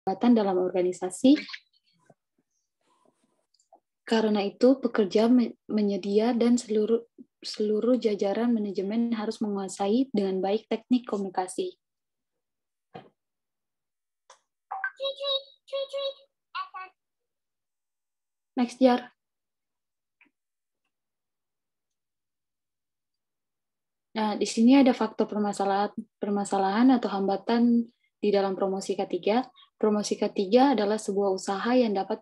jabatan dalam organisasi. Karena itu, pekerja menyedia dan seluruh jajaran manajemen harus menguasai dengan baik teknik komunikasi. Next, Jar. Nah, di sini ada faktor permasalahan atau hambatan di dalam promosi K3. Promosi K3 adalah sebuah usaha yang dapat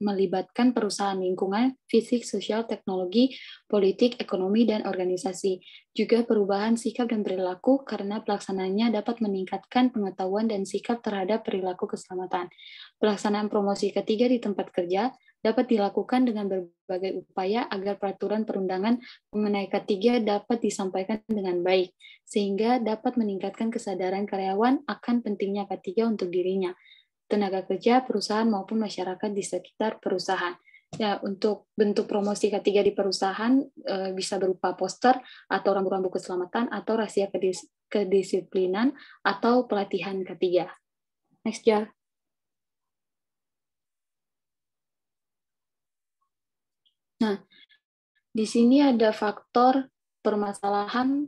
melibatkan perusahaan lingkungan, fisik, sosial, teknologi, politik, ekonomi, dan organisasi. Juga perubahan sikap dan perilaku karena pelaksananya dapat meningkatkan pengetahuan dan sikap terhadap perilaku keselamatan. Pelaksanaan promosi K3 di tempat kerja dapat dilakukan dengan berbagai upaya agar peraturan perundangan mengenai K3 dapat disampaikan dengan baik, sehingga dapat meningkatkan kesadaran karyawan akan pentingnya K3 untuk dirinya, tenaga kerja, perusahaan, maupun masyarakat di sekitar perusahaan. Ya, untuk bentuk promosi K3 di perusahaan bisa berupa poster atau rambu-rambu keselamatan atau rahasia kedisiplinan atau pelatihan K3. Next, Jar. Nah, di sini ada faktor permasalahan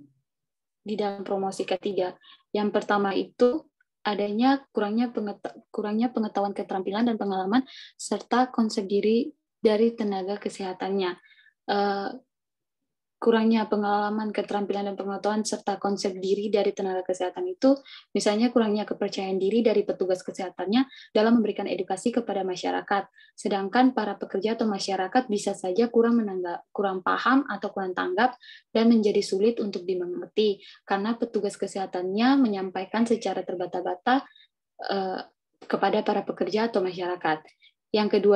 di dalam promosi K3. Yang pertama itu adanya kurangnya pengetahuan, keterampilan, dan pengalaman, serta konsep diri dari tenaga kesehatannya. Kurangnya pengalaman, keterampilan, dan pengetahuan, serta konsep diri dari tenaga kesehatan itu, misalnya kurangnya kepercayaan diri dari petugas kesehatannya dalam memberikan edukasi kepada masyarakat. Sedangkan para pekerja atau masyarakat bisa saja kurang paham atau kurang tanggap dan menjadi sulit untuk dimengerti, karena petugas kesehatannya menyampaikan secara terbata-bata kepada para pekerja atau masyarakat. Yang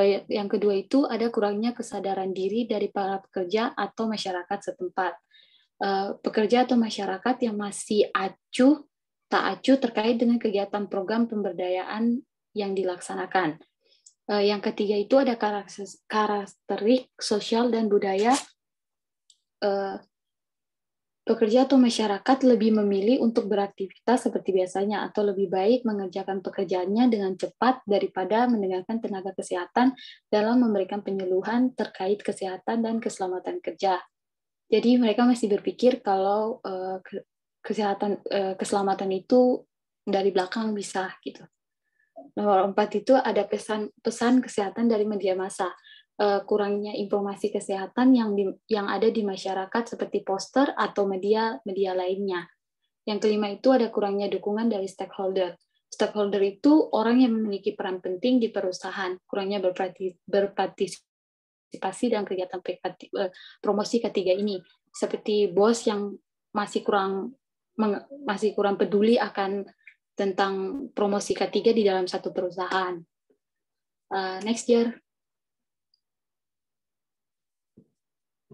kedua itu ada kurangnya kesadaran diri dari para pekerja atau masyarakat setempat. Pekerja atau masyarakat yang masih tak acuh terkait dengan kegiatan program pemberdayaan yang dilaksanakan. Yang ketiga itu ada karakteristik sosial dan budaya. Pekerja atau masyarakat lebih memilih untuk beraktivitas seperti biasanya atau lebih baik mengerjakan pekerjaannya dengan cepat daripada mendengarkan tenaga kesehatan dalam memberikan penyuluhan terkait kesehatan dan keselamatan kerja. Jadi mereka masih berpikir kalau keselamatan itu dari belakang bisa gitu. Nomor 4 itu ada pesan kesehatan dari media massa. Kurangnya informasi kesehatan yang ada di masyarakat seperti poster atau media lainnya. Yang kelima itu ada kurangnya dukungan dari stakeholder. Stakeholder itu orang yang memiliki peran penting di perusahaan, kurangnya berpartisipasi dalam kegiatan promosi K3 ini, seperti bos yang masih kurang peduli akan tentang promosi K3 di dalam satu perusahaan. Next, Jar.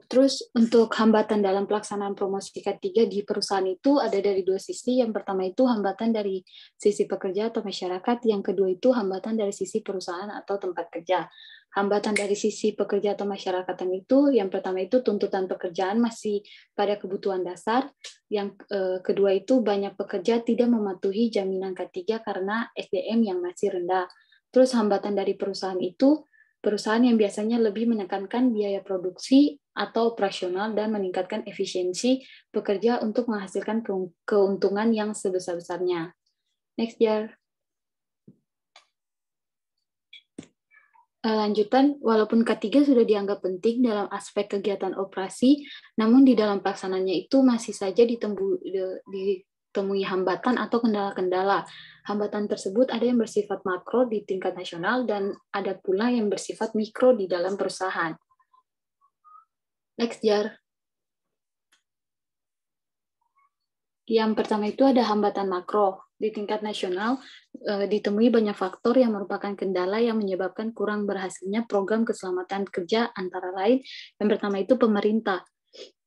Terus untuk hambatan dalam pelaksanaan promosi K3 di perusahaan itu ada dari dua sisi. Yang pertama itu hambatan dari sisi pekerja atau masyarakat. Yang kedua itu hambatan dari sisi perusahaan atau tempat kerja. Hambatan dari sisi pekerja atau masyarakatan itu, yang pertama itu tuntutan pekerjaan masih pada kebutuhan dasar. Yang kedua itu banyak pekerja tidak mematuhi jaminan K3 karena SDM yang masih rendah. Terus hambatan dari perusahaan itu, perusahaan yang biasanya lebih menekankan biaya produksi atau operasional dan meningkatkan efisiensi pekerja untuk menghasilkan keuntungan yang sebesar-besarnya. Next, Jar. Lanjutan, walaupun K3 sudah dianggap penting dalam aspek kegiatan operasi, namun di dalam pelaksanaannya itu masih saja ditemui hambatan atau kendala-kendala. Hambatan tersebut ada yang bersifat makro di tingkat nasional dan ada pula yang bersifat mikro di dalam perusahaan. Next, Jar. Yang pertama itu ada hambatan makro. Di tingkat nasional, ditemui banyak faktor yang merupakan kendala yang menyebabkan kurang berhasilnya program keselamatan kerja, antara lain yang pertama itu pemerintah.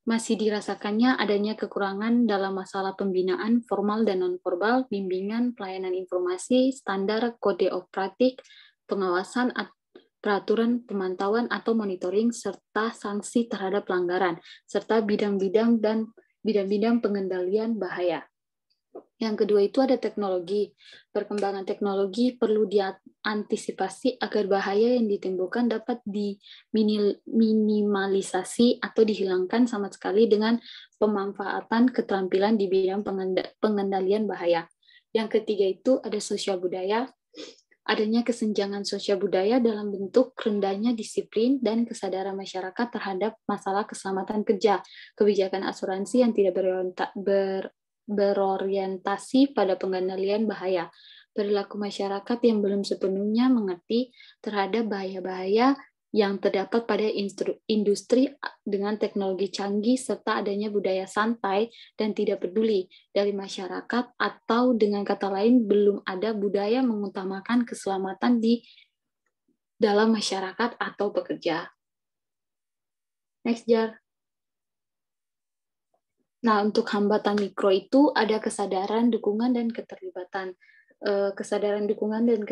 Masih dirasakannya adanya kekurangan dalam masalah pembinaan formal dan non-formal, bimbingan, pelayanan informasi, standar, kode operatif, pengawasan, peraturan, pemantauan atau monitoring, serta sanksi terhadap pelanggaran, serta bidang-bidang pengendalian bahaya. Yang kedua itu ada teknologi. Perkembangan teknologi perlu diantisipasi agar bahaya yang ditimbulkan dapat diminimalisasi atau dihilangkan sama sekali dengan pemanfaatan keterampilan di bidang pengendalian bahaya. Yang ketiga itu ada sosial budaya. Adanya kesenjangan sosial budaya dalam bentuk rendahnya disiplin dan kesadaran masyarakat terhadap masalah keselamatan kerja, kebijakan asuransi yang tidak berorientasi pada pengendalian bahaya, perilaku masyarakat yang belum sepenuhnya mengerti terhadap bahaya-bahaya yang terdapat pada industri dengan teknologi canggih, serta adanya budaya santai dan tidak peduli dari masyarakat, atau dengan kata lain belum ada budaya mengutamakan keselamatan di dalam masyarakat atau pekerja. Next, Jar. Nah, untuk hambatan mikro itu ada kesadaran, dukungan, dan keterlibatan. Kesadaran, dukungan, dan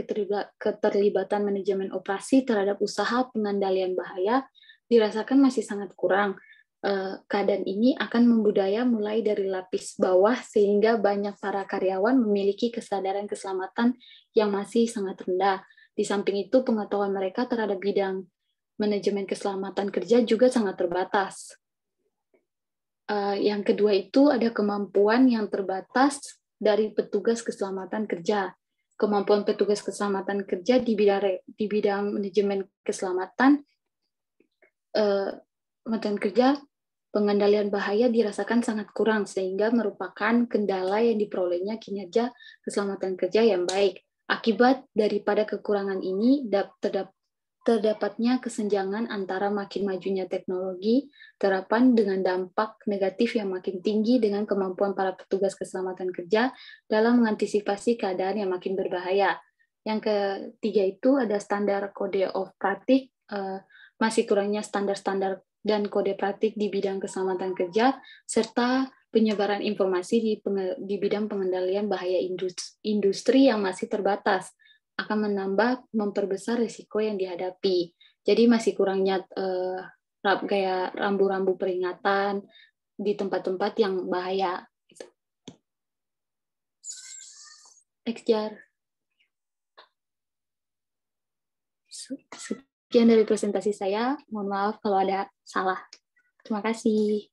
keterlibatan manajemen operasi terhadap usaha pengendalian bahaya dirasakan masih sangat kurang. Keadaan ini akan membudaya mulai dari lapis bawah sehingga banyak para karyawan memiliki kesadaran keselamatan yang masih sangat rendah. Di samping itu, pengetahuan mereka terhadap bidang manajemen keselamatan kerja juga sangat terbatas. Yang kedua itu ada kemampuan yang terbatas dari petugas keselamatan kerja. Kemampuan petugas keselamatan kerja di bidang manajemen keselamatan kerja, pengendalian bahaya dirasakan sangat kurang sehingga merupakan kendala yang diperolehnya kinerja keselamatan kerja yang baik. Akibat daripada kekurangan ini terdapatnya kesenjangan antara makin majunya teknologi terapan dengan dampak negatif yang makin tinggi dengan kemampuan para petugas keselamatan kerja dalam mengantisipasi keadaan yang makin berbahaya. Yang ketiga itu ada standar kode of praktik, masih kurangnya standar-standar dan kode praktik di bidang keselamatan kerja, serta penyebaran informasi di bidang pengendalian bahaya industri yang masih terbatas akan memperbesar risiko yang dihadapi. Jadi masih kurangnya kayak rambu-rambu peringatan di tempat-tempat yang bahaya. Exjar. Sekian dari presentasi saya. Mohon maaf kalau ada salah. Terima kasih.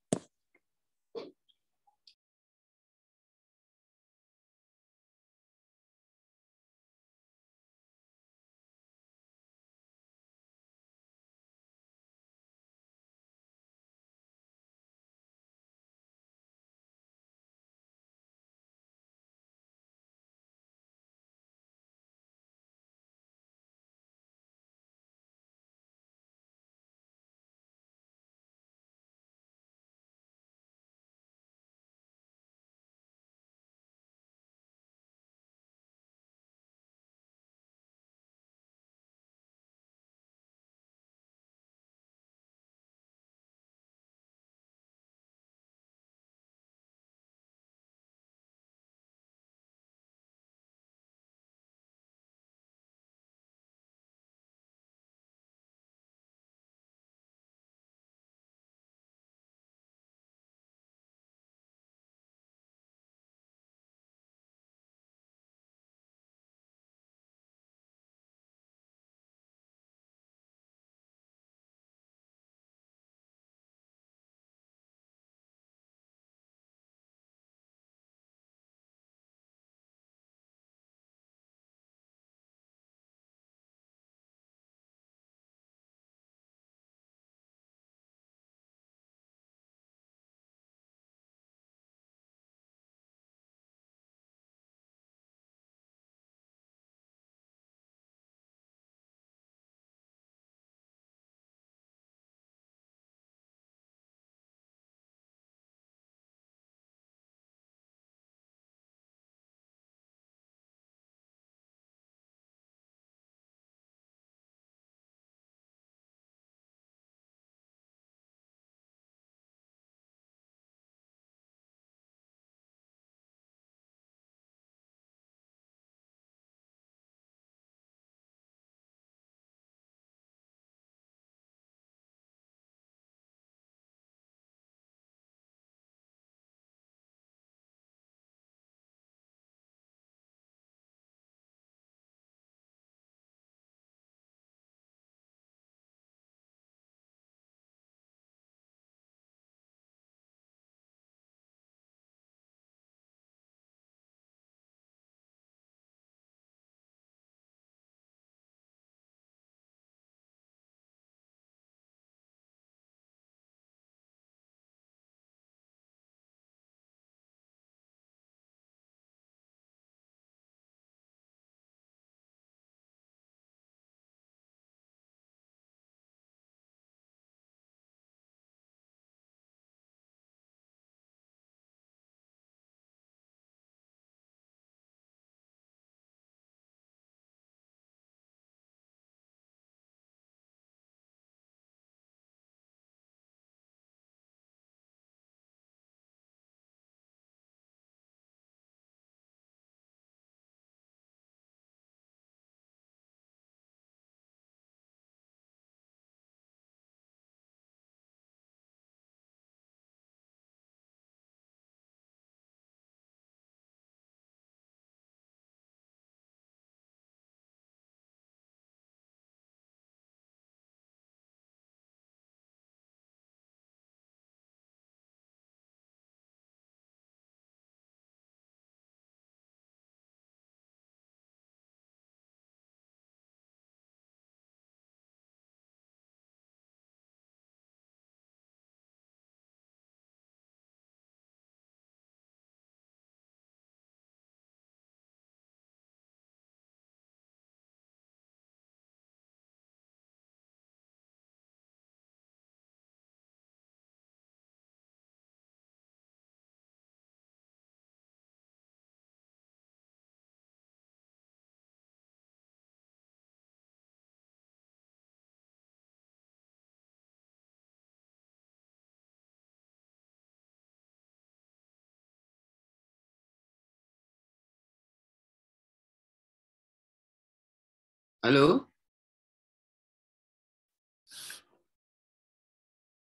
Halo?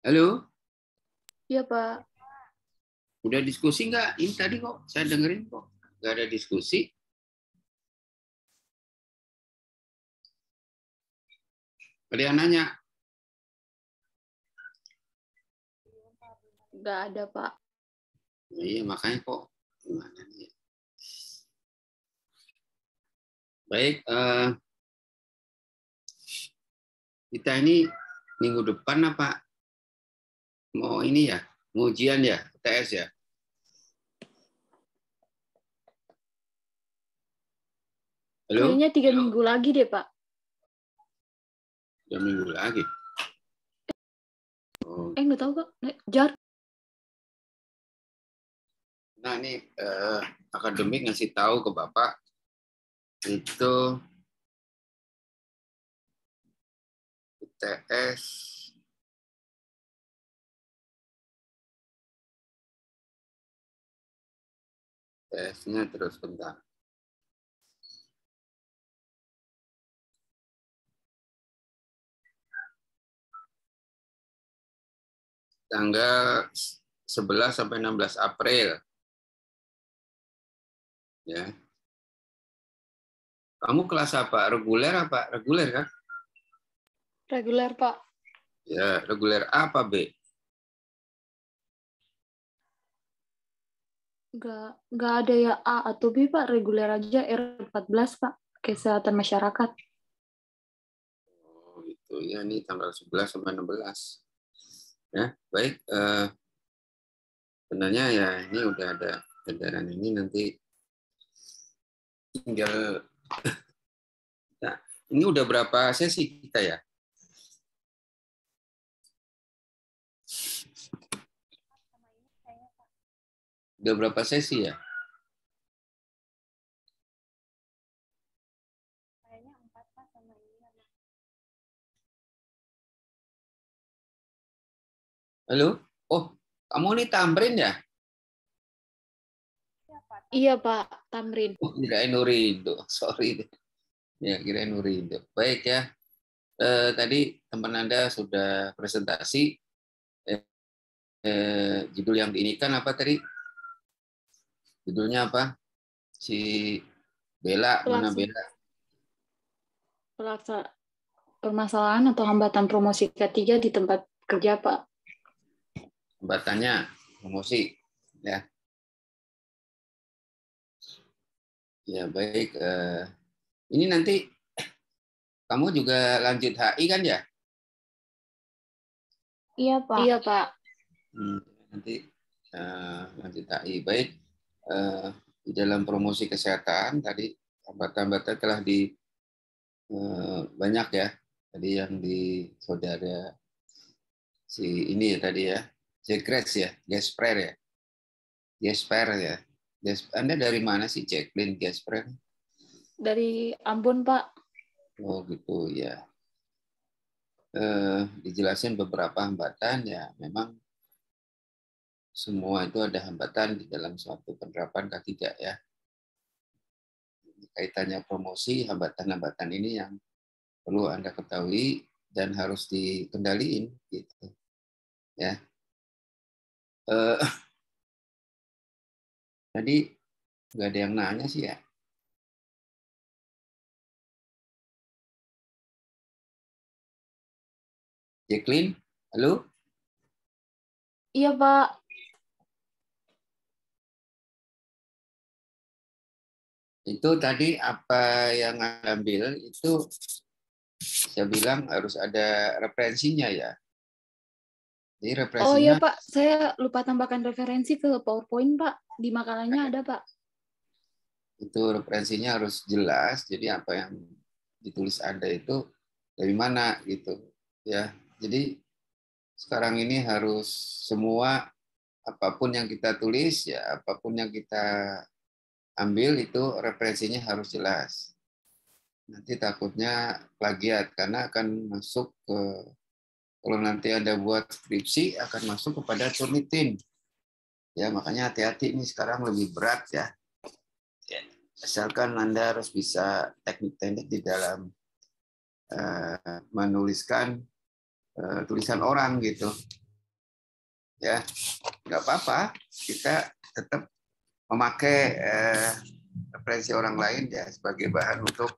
Halo? Iya, Pak. Udah diskusi nggak? Ini tadi kok saya dengerin kok nggak ada diskusi. Ada yang nanya? Nggak ada, Pak. Iya, makanya kok gimana nih? Baik, kita ini minggu depan apa mau ini ya? Mau ujian ya? UTS ya? Halo? Kayaknya 3 minggu lagi deh, Pak. 2 minggu lagi. Oh. Nggak tahu, Pak. Jar. Nah, ini akademik ngasih tahu ke Bapak itu UTS UTS-nya terus bentar. Tanggal 11 sampai 16 April. Ya. Kamu kelas apa? Reguler apa? Reguler kan? Reguler, Pak. Ya, reguler A apa B? Nggak ada ya A atau B, Pak. Reguler aja R14, Pak. Kesehatan masyarakat. Oh, gitu. Ya, ini tanggal 11 sampai 16. Ya, baik. Sebenarnya ya ini udah ada kendaraan ini nanti tinggal. Nah, ini udah berapa sesi kita ya? Udah berapa sesi ya? Halo? Oh, kamu ini Tamrin ya? Iya, Pak. Tamrin. Oh, kirain Nurindo. Sorry. Ya, kirain Nurindo. Baik ya. Tadi teman Anda sudah presentasi. Judul yang diinikan apa tadi? Judulnya apa? Si Bella, mana Bella? Permasalahan atau hambatan promosi K3 di tempat kerja, Pak. Hambatannya promosi. Ya, ya baik. Ini nanti kamu juga lanjut HI kan ya? Iya, Pak. Iya, Pak. Nanti lanjut HI. Baik. Di dalam promosi kesehatan tadi hambatan-hambatan telah banyak ya. Tadi yang di saudara si ini ya tadi ya. Jegres ya, Gesper ya. Gesper ya. Anda dari mana sih, Jacqueline Gesper? Dari Ambon, Pak. Oh gitu ya. Dijelasin beberapa hambatan ya. Memang semua itu ada hambatan di dalam suatu penerapan K3 ya. Kaitannya promosi, hambatan-hambatan ini yang perlu Anda ketahui dan harus dikendaliin gitu. Ya. Tadi nggak ada yang nanya sih ya. Jacqueline, halo? Iya, Pak. Itu tadi apa yang Anda ambil itu saya bilang harus ada referensinya ya. Jadi Oh iya, referensinya Pak. Saya lupa tambahkan referensi ke PowerPoint, Pak. Di makalahnya ada, Pak. itu referensinya harus jelas. Jadi apa yang ditulis Anda itu dari mana gitu ya. Jadi sekarang ini harus semua apapun yang kita tulis ya, apapun yang kita ambil itu referensinya harus jelas. Nanti takutnya plagiat karena akan masuk ke, kalau nanti Anda buat skripsi akan masuk kepada Turnitin. Ya, makanya hati-hati ini sekarang lebih berat ya. Asalkan Anda harus bisa teknik-teknik di dalam menuliskan tulisan orang gitu. Ya, nggak apa-apa. Kita tetap memakai referensi orang lain ya sebagai bahan untuk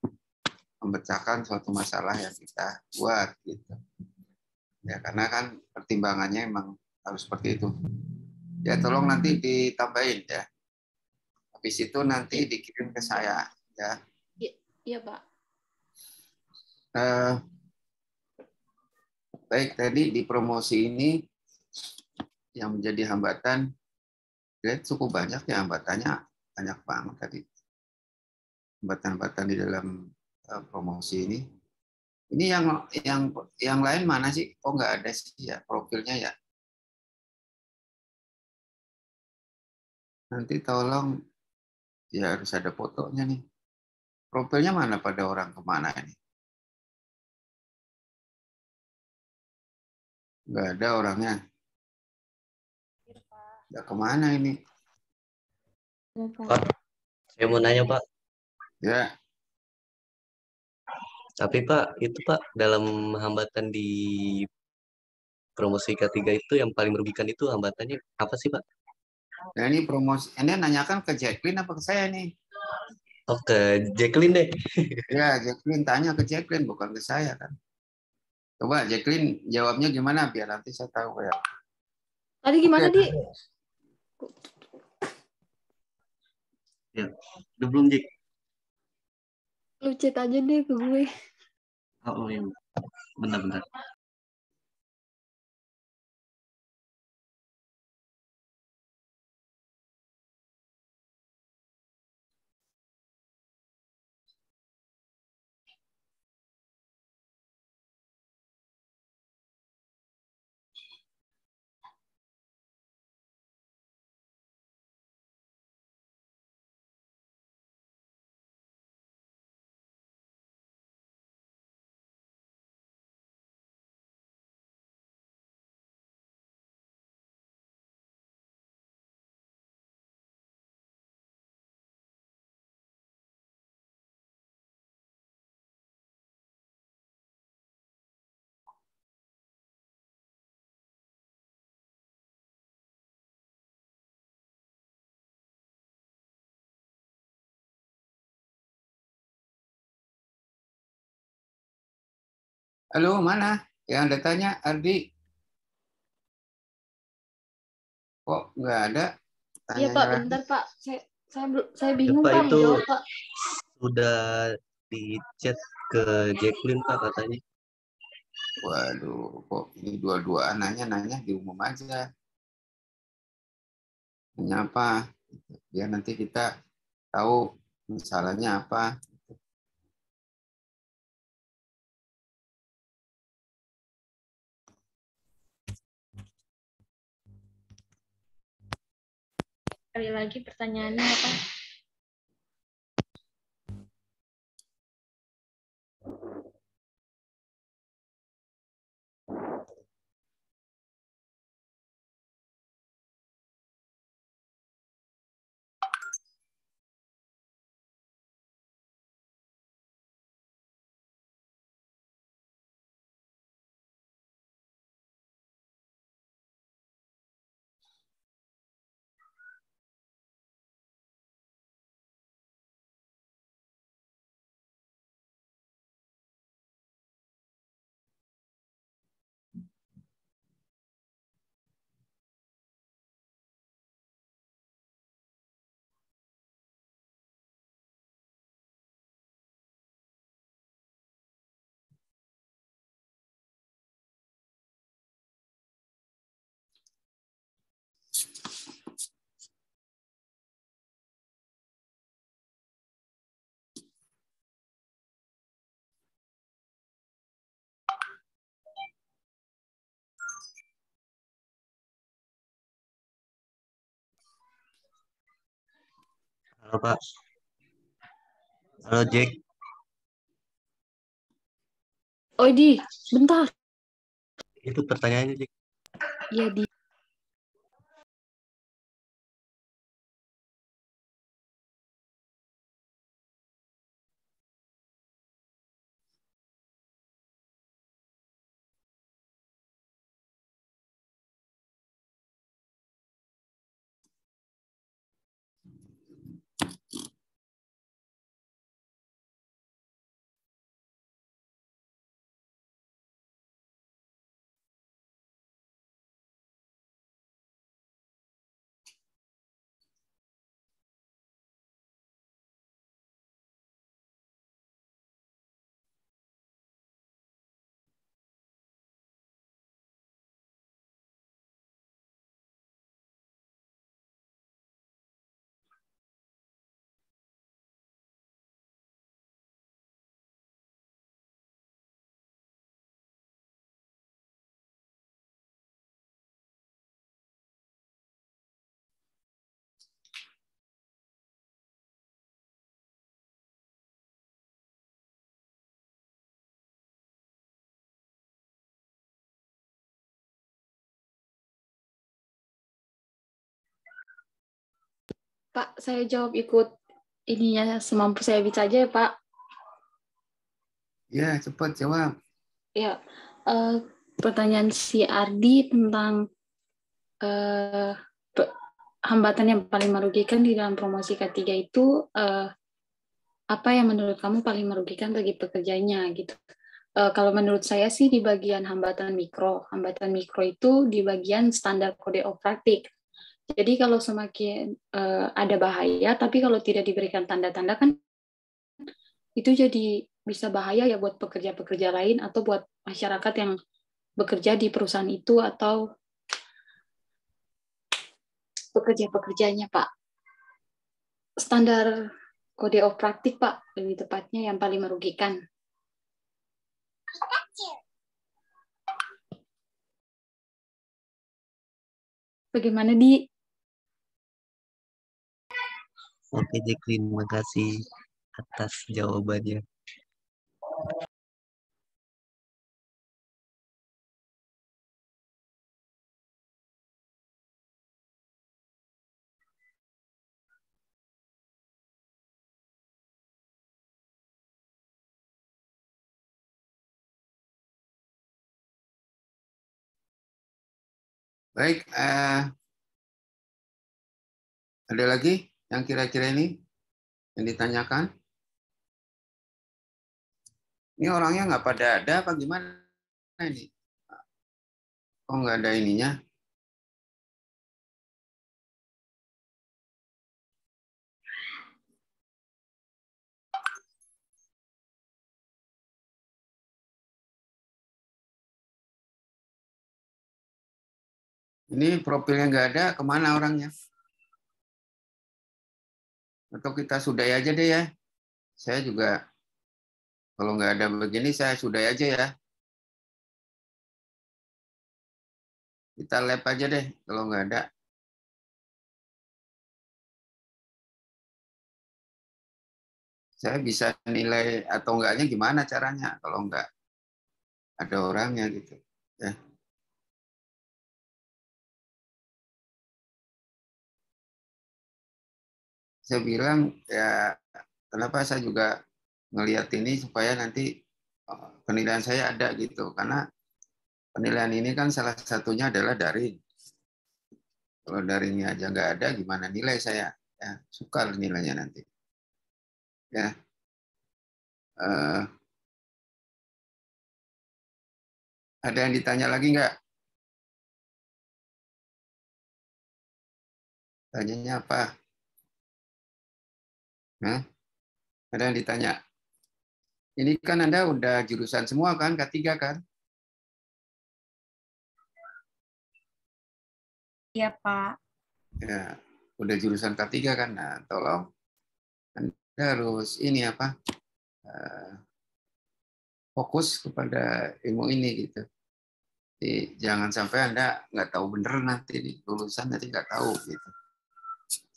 memecahkan suatu masalah yang kita buat gitu. Ya, karena kan pertimbangannya emang harus seperti itu. Ya, tolong nanti ditambahin ya. Habis itu nanti dikirim ke saya ya. Iya, Pak. Baik, tadi di promosi ini yang menjadi hambatan, ya cukup banyak ya hambatannya, banyak banget tadi. Hambatan-hambatan di dalam promosi ini. Ini yang lain mana sih? Oh nggak ada sih ya profilnya ya. Nanti tolong ya harus ada fotonya nih. Profilnya mana pada orang kemana ini? Nggak ada orangnya. Nggak kemana ini? Pak, saya mau nanya Pak. Ya, Tapi Pak, itu Pak, dalam hambatan di promosi ketiga itu yang paling merugikan itu hambatannya apa sih Pak? nah ini promosi. Ini nanyakan ke Jacqueline apa ke saya nih? Oke, Jacqueline deh. Ya, Jacqueline tanya ke Jacqueline bukan ke saya kan. Coba Jacqueline jawabnya gimana biar nanti saya tahu ya. Tadi gimana, Oke. Di? Ya, udah belum Jack? Lu chat aja deh ke gue. Oh, iya. Bentar-bentar. Halo, mana? Yang Anda tanya, Ardi, kok nggak ada? Iya, Tanyanya Pak, lagi. bentar, Pak. Saya Ya bingung, Pak, Pak, mau itu jawab, Pak. sudah di chat ke Jacqueline Pak katanya. Waduh, kok ini dua-duaan nanya di umum aja. Nanya apa? Biar nanti kita tahu masalahnya apa. Sekali lagi pertanyaannya apa? Halo Pak. Halo Jack. Oh, Di, bentar. Itu pertanyaannya Jack. Iya, Di. Pak, saya jawab ikut ininya semampu saya bisa aja ya, Pak. Ya, cepat jawab. Ya, pertanyaan si Ardi tentang hambatan yang paling merugikan di dalam promosi K3 itu apa yang menurut kamu paling merugikan bagi pekerjanya gitu. Kalau menurut saya sih di bagian hambatan mikro. Hambatan mikro itu di bagian standar kode operatik. Jadi kalau semakin ada bahaya, tapi kalau tidak diberikan tanda-tanda kan itu jadi bisa bahaya ya buat pekerja-pekerja lain atau buat masyarakat yang bekerja di perusahaan itu atau pekerja-pekerjanya, Pak. Standar kode operatik, Pak, lebih tepatnya yang paling merugikan. Bagaimana, Di? Oke, Jacqueline, terima kasih atas jawabannya. Baik, ada lagi yang kira-kira ini yang ditanyakan? Ini orangnya nggak pada ada apa gimana ini? Oh, nggak ada ininya. Ini profilnya nggak ada, kemana orangnya? Atau kita sudahi aja deh ya. Saya juga, kalau nggak ada begini, saya sudahi aja ya. Kita lab aja deh, kalau nggak ada. Saya bisa nilai atau enggaknya gimana caranya, kalau nggak ada orangnya gitu. Ya. Saya bilang, ya kenapa saya juga ngelihat ini supaya nanti penilaian saya ada gitu. Karena penilaian ini kan salah satunya adalah daring. Kalau daringnya aja nggak ada, gimana nilai saya? Ya, sukar nilainya nanti. Ya, ada yang ditanya lagi nggak? Tanyanya apa? Nah, ada yang ditanya. Ini kan Anda udah jurusan semua kan, K3 kan? Iya, Pak. Ya, udah jurusan K3 kan? Nah, tolong Anda harus ini apa? Fokus kepada ilmu ini gitu. Jadi, jangan sampai Anda nggak tahu bener nanti di lulusan nanti nggak tahu gitu.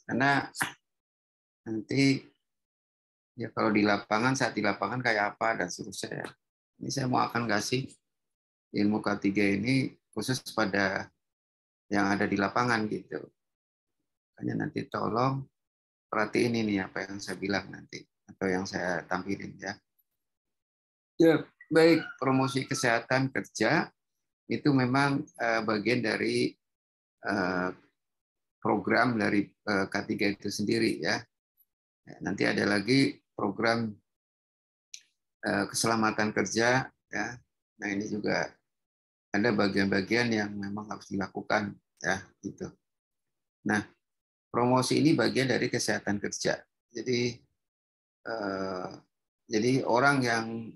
Karena nanti ya kalau di lapangan, saat di lapangan kayak apa dan seterusnya ya. Ini saya mau akan kasih ilmu K3 ini khusus pada yang ada di lapangan gitu. Makanya nanti tolong perhatiin ini apa yang saya bilang nanti atau yang saya tampilin ya. Ya, baik, promosi kesehatan kerja itu memang bagian dari program dari K3 itu sendiri ya. Nanti ada lagi program keselamatan kerja ya. Nah, ini juga ada bagian-bagian yang memang harus dilakukan ya gitu. Nah, promosi ini bagian dari kesehatan kerja. Jadi orang yang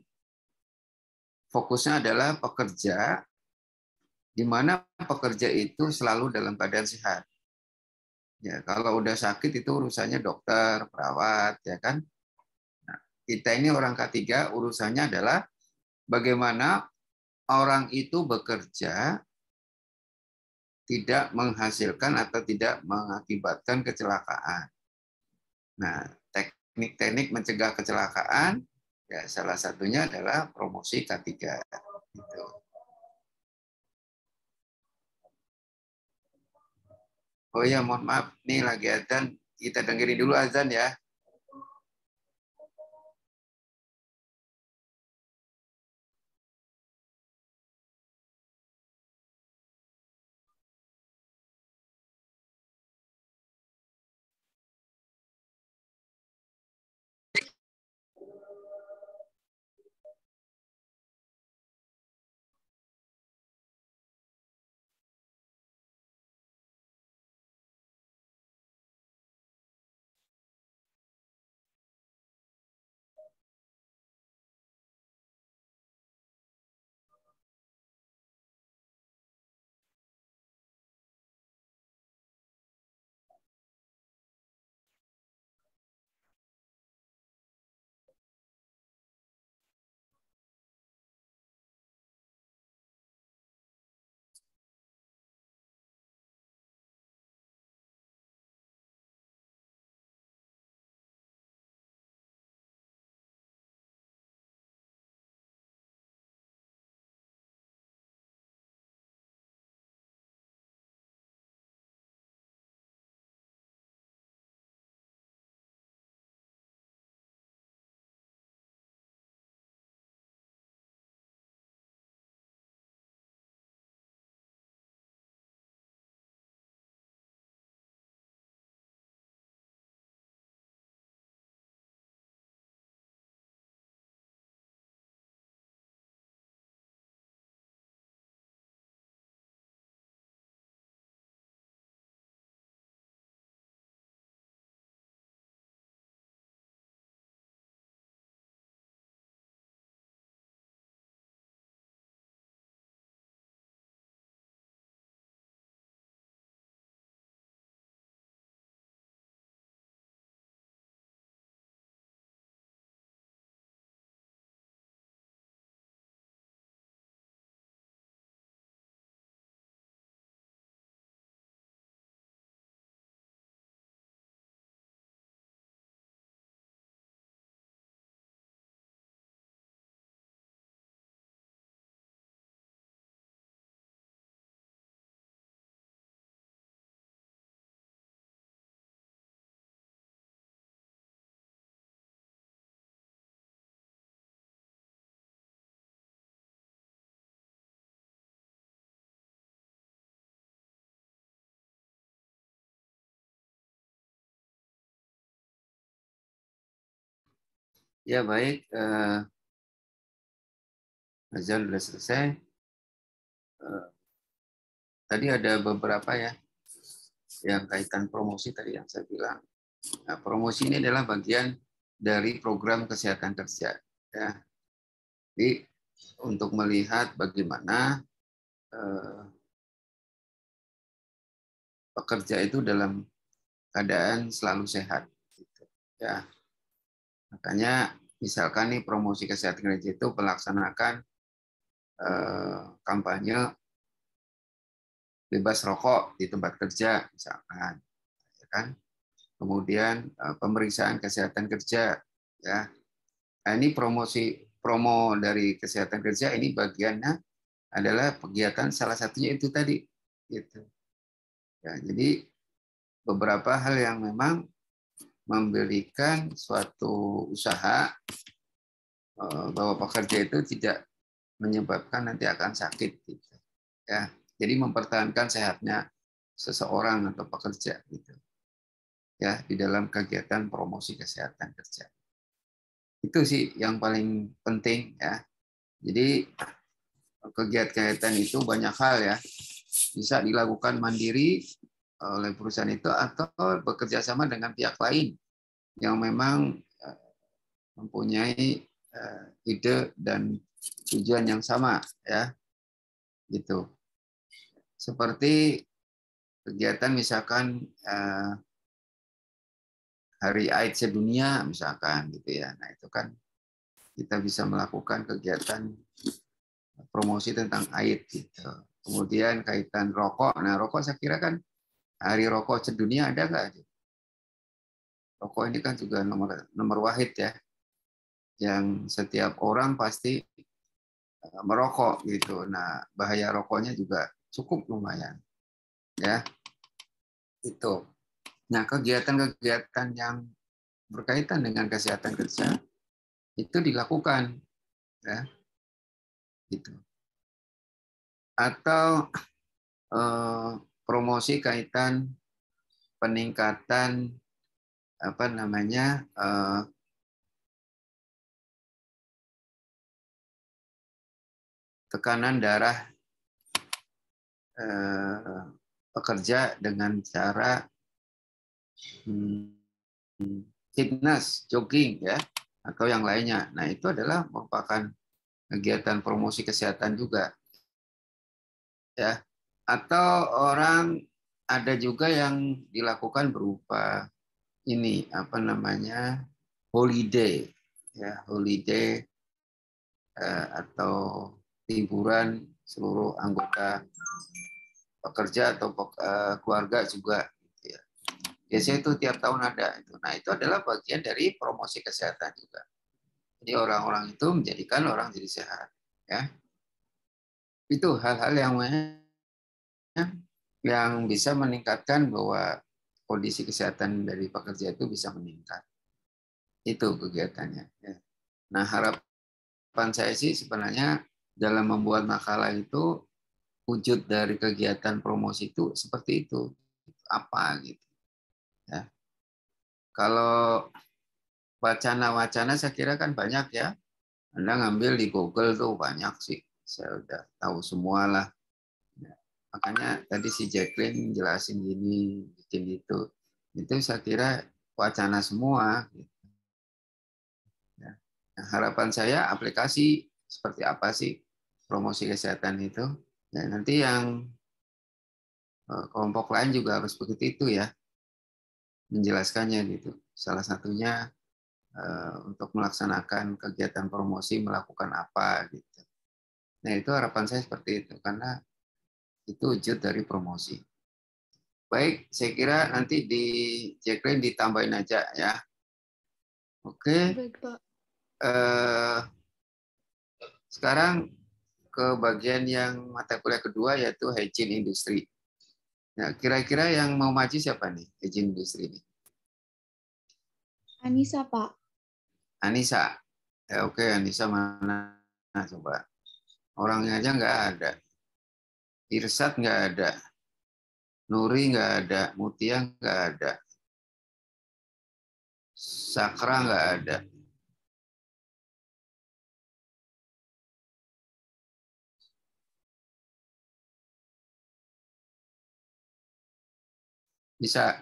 fokusnya adalah pekerja, di mana pekerja itu selalu dalam keadaan sehat. Ya, kalau udah sakit itu urusannya dokter, perawat, ya kan. Nah, kita ini orang K3 urusannya adalah bagaimana orang itu bekerja tidak menghasilkan atau tidak mengakibatkan kecelakaan. Nah, teknik-teknik mencegah kecelakaan ya salah satunya adalah promosi K3 gitu. Oh ya, mohon maaf, nih lagi adzan, kita dengerin dulu azan ya. Ya baik, azan sudah selesai. Tadi ada beberapa ya yang kaitan promosi tadi yang saya bilang. Nah, promosi ini adalah bagian dari program kesehatan kerja. Ya. Jadi untuk melihat bagaimana pekerja itu dalam keadaan selalu sehat. Gitu. Ya. Makanya misalkan nih promosi kesehatan kerja itu melaksanakan kampanye bebas rokok di tempat kerja misalkan, ya kan? Kemudian pemeriksaan kesehatan kerja, ya. Nah, ini promo dari kesehatan kerja ini bagiannya adalah kegiatan salah satunya itu tadi, gitu. Ya, jadi beberapa hal yang memang memberikan suatu usaha bahwa pekerja itu tidak menyebabkan nanti akan sakit, gitu. Ya, jadi mempertahankan sehatnya seseorang atau pekerja, gitu. Ya, di dalam kegiatan promosi kesehatan kerja. Itu sih yang paling penting ya. Jadi kegiatan itu banyak hal ya. Bisa dilakukan mandiri oleh perusahaan itu atau bekerja sama dengan pihak lain yang memang mempunyai ide dan tujuan yang sama ya. Gitu. Seperti kegiatan misalkan Hari AIDS sedunia misalkan gitu ya. Nah, itu kan kita bisa melakukan kegiatan promosi tentang AIDS gitu. Kemudian kaitan rokok. Nah, rokok saya kira kan Hari Rokok Sedunia ada nggak? Rokok ini kan juga nomor wahid ya. Yang setiap orang pasti merokok gitu. Nah, bahaya rokoknya juga cukup lumayan. Ya. Itu. Nah, kegiatan-kegiatan yang berkaitan dengan kesehatan kerja itu dilakukan, ya, gitu. Atau promosi kaitan peningkatan tekanan darah pekerja dengan cara fitness, jogging, ya, atau yang lainnya. Nah, itu adalah merupakan kegiatan promosi kesehatan juga, ya. Atau orang ada juga yang dilakukan berupa ini holiday, ya, holiday atau liburan seluruh anggota pekerja atau keluarga juga, gitu ya. Biasanya itu tiap tahun ada itu. Nah, itu adalah bagian dari promosi kesehatan juga. Jadi orang-orang itu menjadikan orang jadi sehat, ya. Itu hal-hal yang bisa meningkatkan bahwa kondisi kesehatan dari pekerja itu bisa meningkat. Itu kegiatannya, ya. Nah, harapan saya sih sebenarnya dalam membuat makalah itu wujud dari kegiatan promosi itu seperti itu. Apa gitu, ya. Kalau wacana-wacana saya kira kan banyak, ya. Anda ngambil di Google tuh banyak sih. Saya udah tahu semua lah. Ya. Makanya tadi si Jacqueline jelasin gini, bikin gitu. Itu saya kira wacana semua. Gitu. Ya. Nah, harapan saya aplikasi seperti apa sih promosi kesehatan itu. Ya, nanti yang kelompok lain juga harus begitu itu, ya, menjelaskannya gitu. Salah satunya untuk melaksanakan kegiatan promosi melakukan apa gitu. Nah, itu harapan saya seperti itu karena itu wujud dari promosi. Baik, saya kira nanti di Jacqueline ditambahin aja, ya. Oke. Baik, Pak. Sekarang ke bagian yang mata kuliah kedua yaitu hygiene industri. Nah, kira-kira yang mau maju siapa nih hygiene industri ini? Anissa, Pak. Anissa. Ya, oke, Anissa mana? Nah, coba. Orangnya aja nggak ada. Irsat nggak ada. Nuri nggak ada. Mutia nggak ada. Sakra nggak ada. Bisa.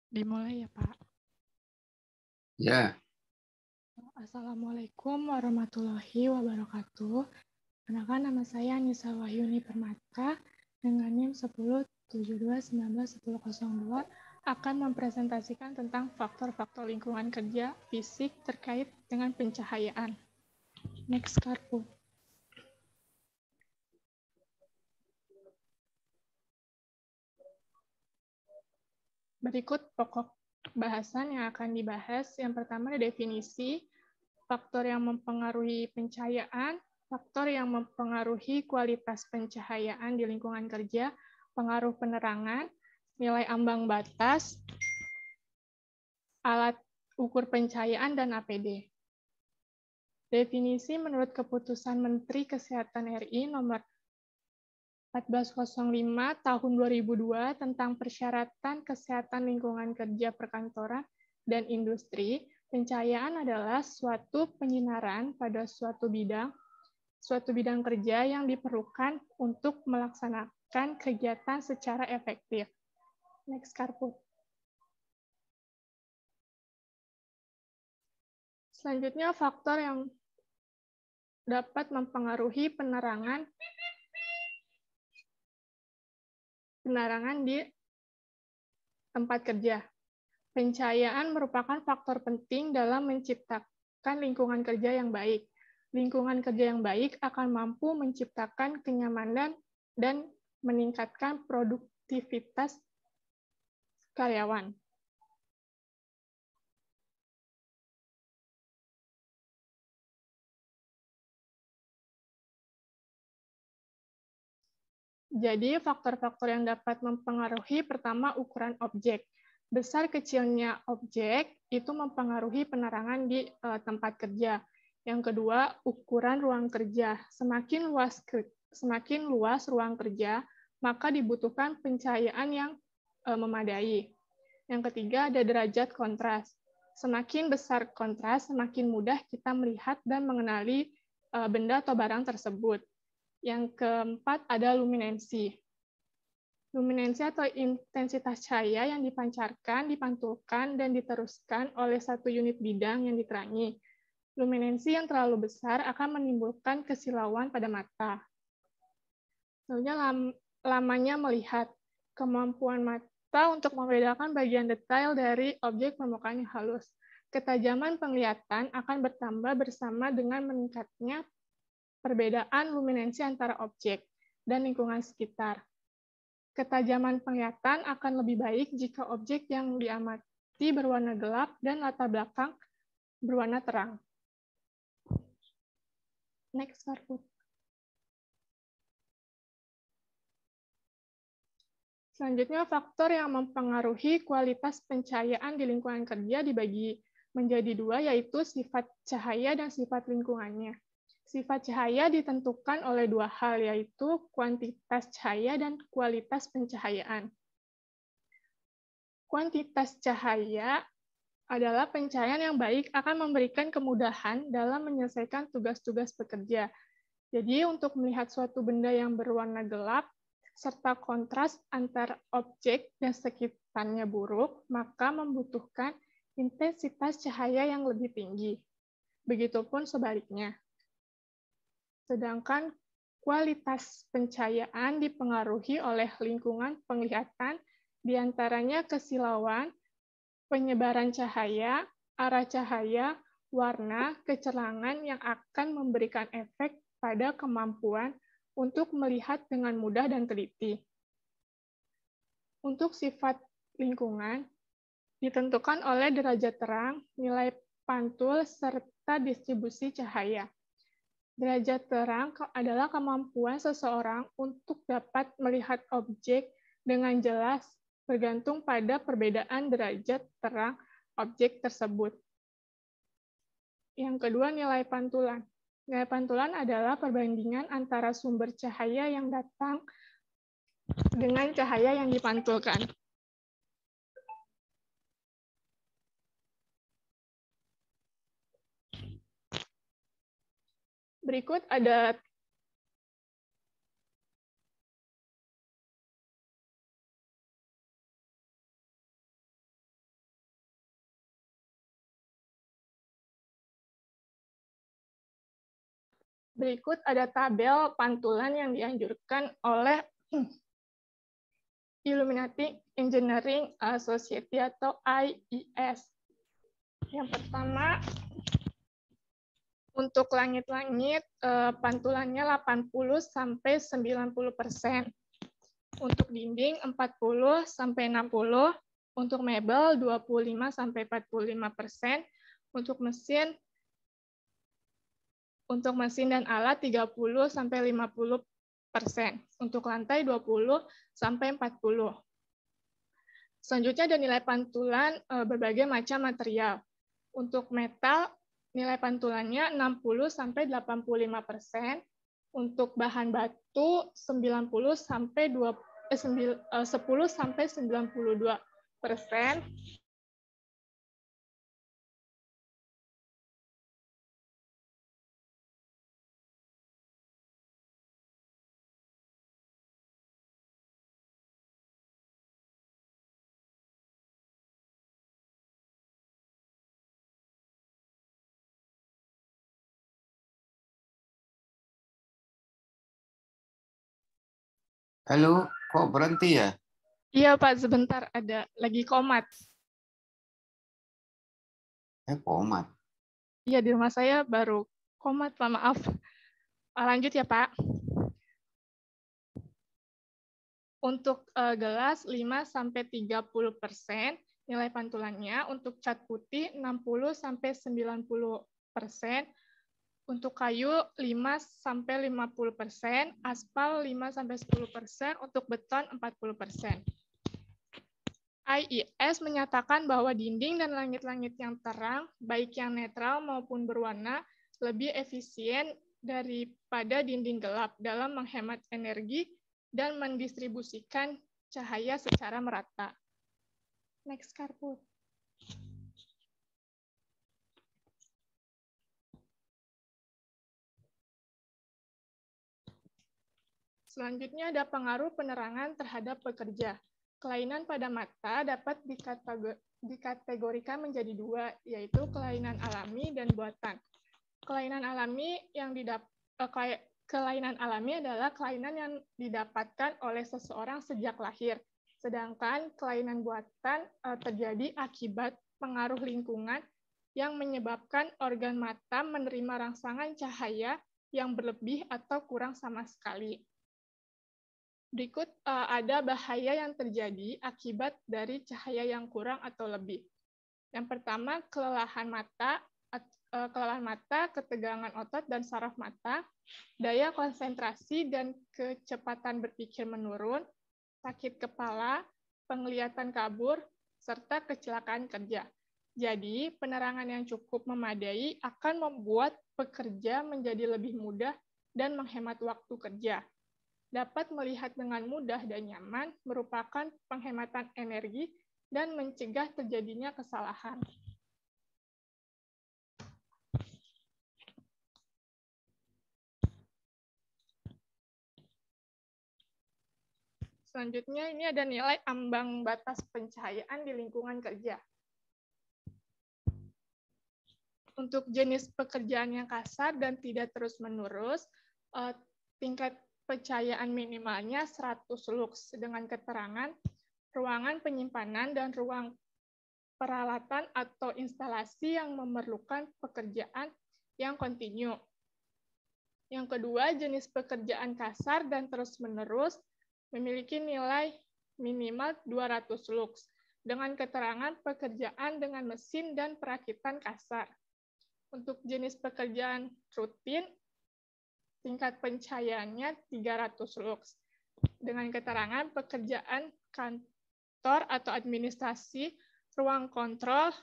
Dimulai ya, Pak. Ya. Assalamualaikum warahmatullahi wabarakatuh. Perkenalkan, nama saya Anissa Wahyuni Permata dengan NIM 1072191002 akan mempresentasikan tentang faktor-faktor lingkungan kerja fisik terkait dengan pencahayaan. Next, Karpu. Berikut pokok bahasan yang akan dibahas. Yang pertama ada definisi, faktor yang mempengaruhi pencahayaan, faktor yang mempengaruhi kualitas pencahayaan di lingkungan kerja, pengaruh penerangan, nilai ambang batas, alat ukur pencahayaan, dan APD. Definisi menurut Keputusan Menteri Kesehatan RI nomor 1405 tahun 2002 tentang persyaratan kesehatan lingkungan kerja perkantoran dan industri, pencahayaan adalah suatu penyinaran pada suatu bidang kerja yang diperlukan untuk melaksanakan kegiatan secara efektif. Next, Karpu. Selanjutnya, faktor yang dapat mempengaruhi penerangan di tempat kerja. Pencahayaan merupakan faktor penting dalam menciptakan lingkungan kerja yang baik. Lingkungan kerja yang baik akan mampu menciptakan kenyamanan dan meningkatkan produktivitas karyawan. Jadi, faktor-faktor yang dapat mempengaruhi pertama ukuran objek. Besar kecilnya objek itu mempengaruhi penerangan di tempat kerja. Yang kedua, ukuran ruang kerja. Semakin luas ruang kerja, maka dibutuhkan pencahayaan yang memadai. Yang ketiga, ada derajat kontras. Semakin besar kontras, semakin mudah kita melihat dan mengenali benda atau barang tersebut. Yang keempat, ada luminensi. Luminensi atau intensitas cahaya yang dipancarkan, dipantulkan, dan diteruskan oleh satu unit bidang yang diterangi. Luminensi yang terlalu besar akan menimbulkan kesilauan pada mata. Selanjutnya, lamanya melihat. Kemampuan mata untuk membedakan bagian detail dari objek permukaan yang halus. Ketajaman penglihatan akan bertambah bersama dengan meningkatnya perbedaan luminensi antara objek dan lingkungan sekitar. Ketajaman penglihatan akan lebih baik jika objek yang diamati berwarna gelap dan latar belakang berwarna terang. Next, Farfut. Selanjutnya, faktor yang mempengaruhi kualitas pencahayaan di lingkungan kerja dibagi menjadi dua, yaitu sifat cahaya dan sifat lingkungannya. Sifat cahaya ditentukan oleh dua hal, yaitu kuantitas cahaya dan kualitas pencahayaan. Kuantitas cahaya adalah pencahayaan yang baik akan memberikan kemudahan dalam menyelesaikan tugas-tugas pekerja. Jadi, untuk melihat suatu benda yang berwarna gelap, serta kontras antar objek dan sekitarnya buruk, maka membutuhkan intensitas cahaya yang lebih tinggi. Begitupun sebaliknya. Sedangkan kualitas pencahayaan dipengaruhi oleh lingkungan penglihatan, diantaranya kesilauan, penyebaran cahaya, arah cahaya, warna, kecerangan yang akan memberikan efek pada kemampuan untuk melihat dengan mudah dan teliti. Untuk sifat lingkungan, ditentukan oleh derajat terang, nilai pantul, serta distribusi cahaya. Derajat terang adalah kemampuan seseorang untuk dapat melihat objek dengan jelas bergantung pada perbedaan derajat terang objek tersebut. Yang kedua, nilai pantulan. Nilai pantulan adalah perbandingan antara sumber cahaya yang datang dengan cahaya yang dipantulkan. Berikut ada tabel pantulan yang dianjurkan oleh Illuminati Engineering Society atau IES. Yang pertama, untuk langit-langit pantulannya 80-90%. Untuk dinding 40-60%, untuk mebel 25-45%, untuk mesin dan alat 30-50%, untuk lantai 20-40%. Selanjutnya ada nilai pantulan berbagai macam material. Untuk metal, nilai pantulannya 60-85%, untuk bahan batu 10-92%, Halo, kok berhenti ya? Iya Pak, sebentar ada lagi komat. Komat? Iya, di rumah saya baru Komat, Pak, maaf. Lanjut ya, Pak. Untuk gelas 5-30%, nilai pantulannya untuk cat putih 60-90%, untuk kayu 5-50%, aspal 5-10%, untuk beton 40%. IIS menyatakan bahwa dinding dan langit-langit yang terang, baik yang netral maupun berwarna, lebih efisien daripada dinding gelap dalam menghemat energi dan mendistribusikan cahaya secara merata. Next, Karput. Selanjutnya ada pengaruh penerangan terhadap pekerja. Kelainan pada mata dapat dikategorikan menjadi dua, yaitu kelainan alami dan buatan. Kelainan alami adalah kelainan yang didapatkan oleh seseorang sejak lahir, sedangkan kelainan buatan terjadi akibat pengaruh lingkungan yang menyebabkan organ mata menerima rangsangan cahaya yang berlebih atau kurang sama sekali. Berikut ada bahaya yang terjadi akibat dari cahaya yang kurang atau lebih. Yang pertama, kelelahan mata, ketegangan otot dan saraf mata, daya konsentrasi dan kecepatan berpikir menurun, sakit kepala, penglihatan kabur, serta kecelakaan kerja. Jadi, penerangan yang cukup memadai akan membuat pekerja menjadi lebih mudah dan menghemat waktu kerja. Dapat melihat dengan mudah dan nyaman merupakan penghematan energi dan mencegah terjadinya kesalahan. Selanjutnya ini ada nilai ambang batas pencahayaan di lingkungan kerja. Untuk jenis pekerjaan yang kasar dan tidak terus-menerus, tingkat pencahayaan minimalnya 100 lux dengan keterangan ruangan penyimpanan dan ruang peralatan atau instalasi yang memerlukan pekerjaan yang kontinu. Yang kedua, jenis pekerjaan kasar dan terus-menerus memiliki nilai minimal 200 lux dengan keterangan pekerjaan dengan mesin dan perakitan kasar. Untuk jenis pekerjaan rutin, tingkat pencahayaannya 300 lux dengan keterangan pekerjaan kantor atau administrasi, ruang kontrol,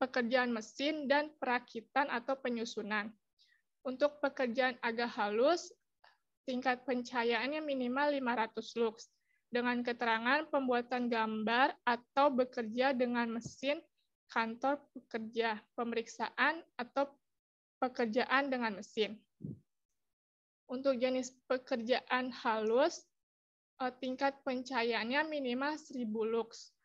pekerjaan mesin, dan perakitan atau penyusunan. Untuk pekerjaan agak halus, tingkat pencahayaannya minimal 500 lux dengan keterangan pembuatan gambar atau bekerja dengan mesin, kantor pekerja, pemeriksaan, atau pekerjaan dengan mesin. Untuk jenis pekerjaan halus, tingkat pencahayaannya minimal 1000 lux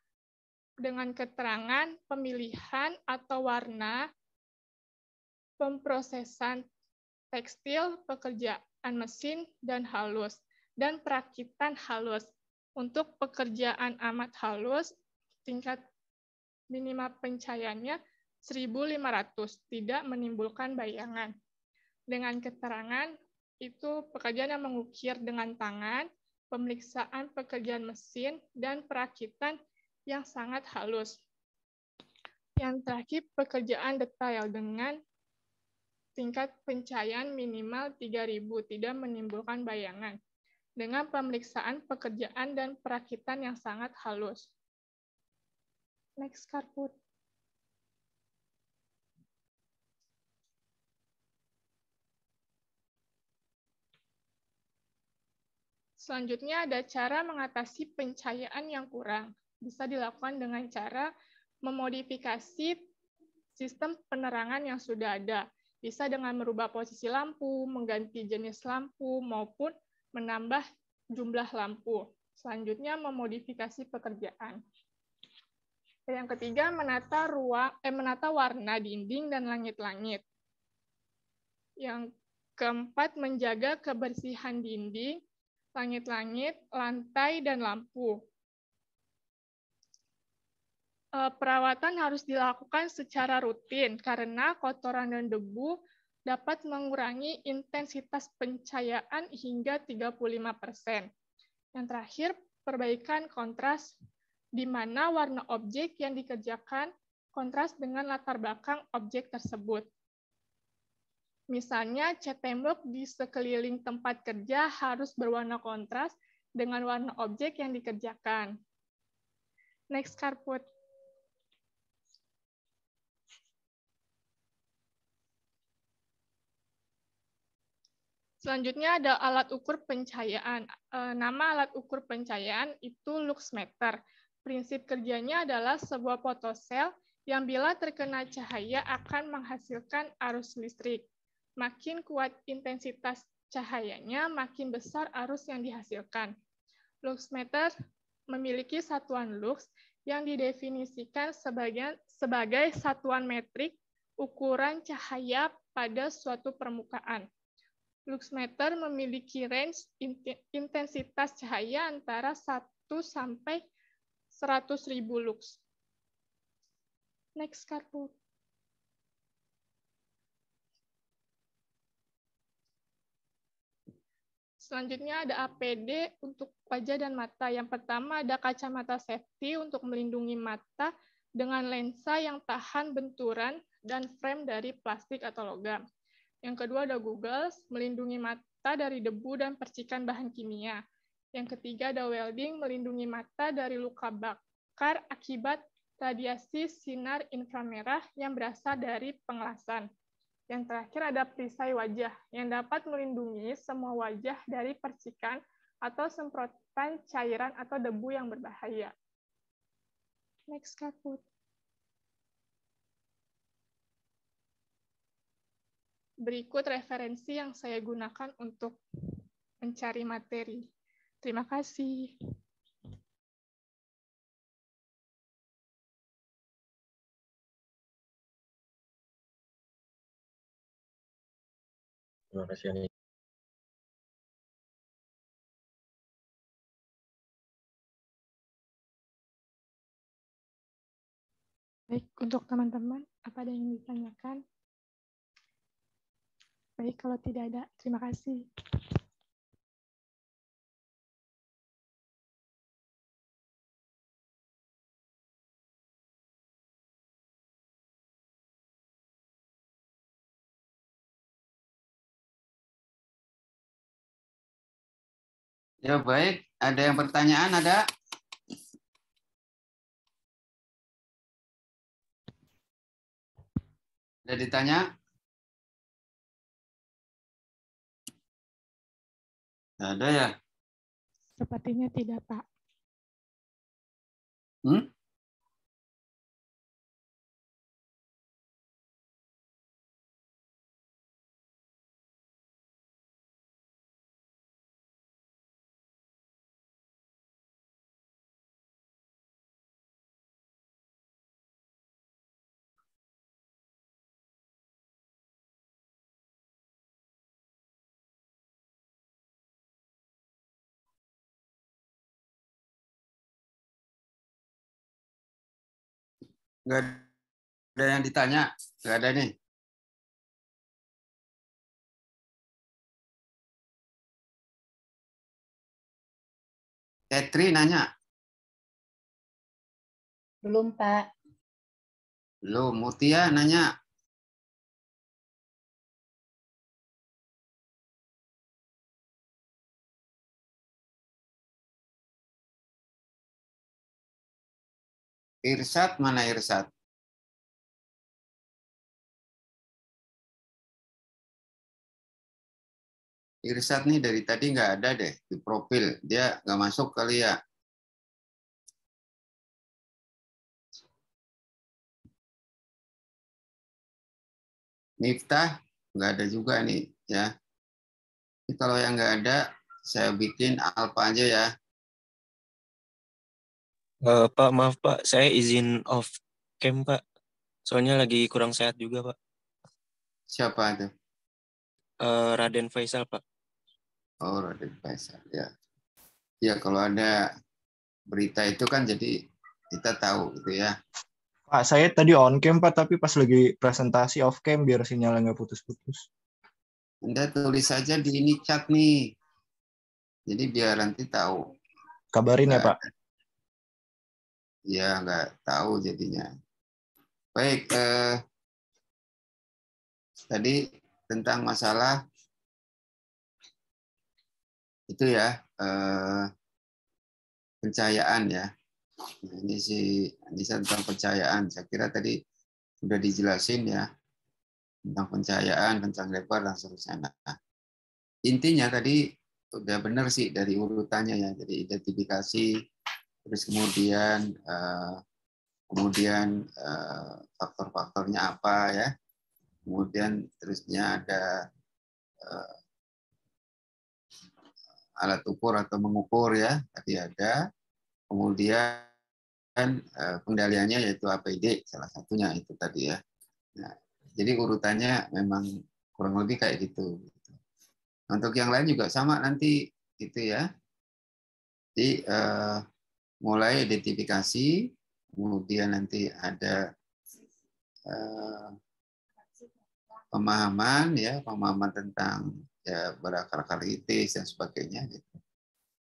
dengan keterangan pemilihan atau warna, pemprosesan tekstil, pekerjaan mesin dan halus, dan perakitan halus. Untuk pekerjaan amat halus, tingkat minimal pencahayaannya 1500, tidak menimbulkan bayangan. Dengan keterangan, itu pekerjaan yang mengukir dengan tangan, pemeriksaan pekerjaan mesin, dan perakitan yang sangat halus. Yang terakhir, pekerjaan detail dengan tingkat pencahayaan minimal 3000, tidak menimbulkan bayangan, dengan pemeriksaan pekerjaan dan perakitan yang sangat halus. Next, Karput. Selanjutnya ada cara mengatasi pencahayaan yang kurang. Bisa dilakukan dengan cara memodifikasi sistem penerangan yang sudah ada. Bisa dengan merubah posisi lampu, mengganti jenis lampu, maupun menambah jumlah lampu. Selanjutnya, memodifikasi pekerjaan. Yang ketiga, menata warna dinding dan langit-langit. Yang keempat, menjaga kebersihan dinding, langit-langit, lantai, dan lampu. Perawatan harus dilakukan secara rutin karena kotoran dan debu dapat mengurangi intensitas pencahayaan hingga 35%. Yang terakhir, perbaikan kontras, di mana warna objek yang dikerjakan kontras dengan latar belakang objek tersebut. Misalnya, cat tembok di sekeliling tempat kerja harus berwarna kontras dengan warna objek yang dikerjakan. Next, Karput. Selanjutnya ada alat ukur pencahayaan. Nama alat ukur pencahayaan itu luxmeter. Prinsip kerjanya adalah sebuah fotosel yang bila terkena cahaya akan menghasilkan arus listrik. Makin kuat intensitas cahayanya, makin besar arus yang dihasilkan. Luxmeter memiliki satuan lux yang didefinisikan sebagai satuan metrik ukuran cahaya pada suatu permukaan. Luxmeter memiliki range intensitas cahaya antara 1 sampai 100.000 lux. Next, Karput. Selanjutnya ada APD untuk wajah dan mata. Yang pertama ada kacamata safety untuk melindungi mata dengan lensa yang tahan benturan dan frame dari plastik atau logam. Yang kedua ada goggles, melindungi mata dari debu dan percikan bahan kimia. Yang ketiga ada welding, melindungi mata dari luka bakar akibat radiasi sinar inframerah yang berasal dari pengelasan. Yang terakhir ada perisai wajah, yang dapat melindungi semua wajah dari percikan atau semprotan cairan atau debu yang berbahaya. Next, Karput. Berikut referensi yang saya gunakan untuk mencari materi. Terima kasih. Terima kasih, Ani. Baik, untuk teman-teman, apa ada yang ditanyakan? Baik, kalau tidak ada, terima kasih. Ya baik, ada yang pertanyaan ada? Ada ditanya? Tidak ada ya? Sepertinya tidak, Pak. Nggak ada yang ditanya? Nggak ada nih. Tetri nanya. Belum, Pak. Belum. Mutia nanya. Irsat mana Irsat? Irsat nih dari tadi nggak ada deh di profil. Dia nggak masuk kali ya. Miftah nggak ada juga nih ya. Ini kalau yang nggak ada, saya bikin alpha aja ya. Pak, maaf Pak, saya izin off cam Pak. Soalnya lagi kurang sehat juga Pak. Siapa itu? Raden Faisal Pak. Oh, Raden Faisal ya. Ya kalau ada berita itu kan jadi kita tahu gitu ya. Pak, saya tadi on cam Pak, tapi pas lagi presentasi off cam biar sinyalnya nggak putus-putus. Anda tulis saja di ini chat nih. Jadi biar nanti tahu. Kabarin ya Pak. Ya nggak tahu jadinya. Baik, tadi tentang masalah itu ya, pencahayaan ya. Nah, ini tentang pencahayaan. Saya kira tadi sudah dijelasin ya tentang pencahayaan, kencang lebar dan seterusnya. Nah, intinya tadi udah benar sih dari urutannya ya. Jadi identifikasi, terus kemudian faktor-faktornya apa ya. Kemudian terusnya ada alat ukur atau mengukur ya, tadi ada. Kemudian pengendaliannya yaitu APD salah satunya itu tadi ya. Nah, jadi urutannya memang kurang lebih kayak gitu. Untuk yang lain juga sama nanti gitu ya. Jadi mulai identifikasi, kemudian nanti ada pemahaman tentang ya berakar-akaritis dan sebagainya, gitu.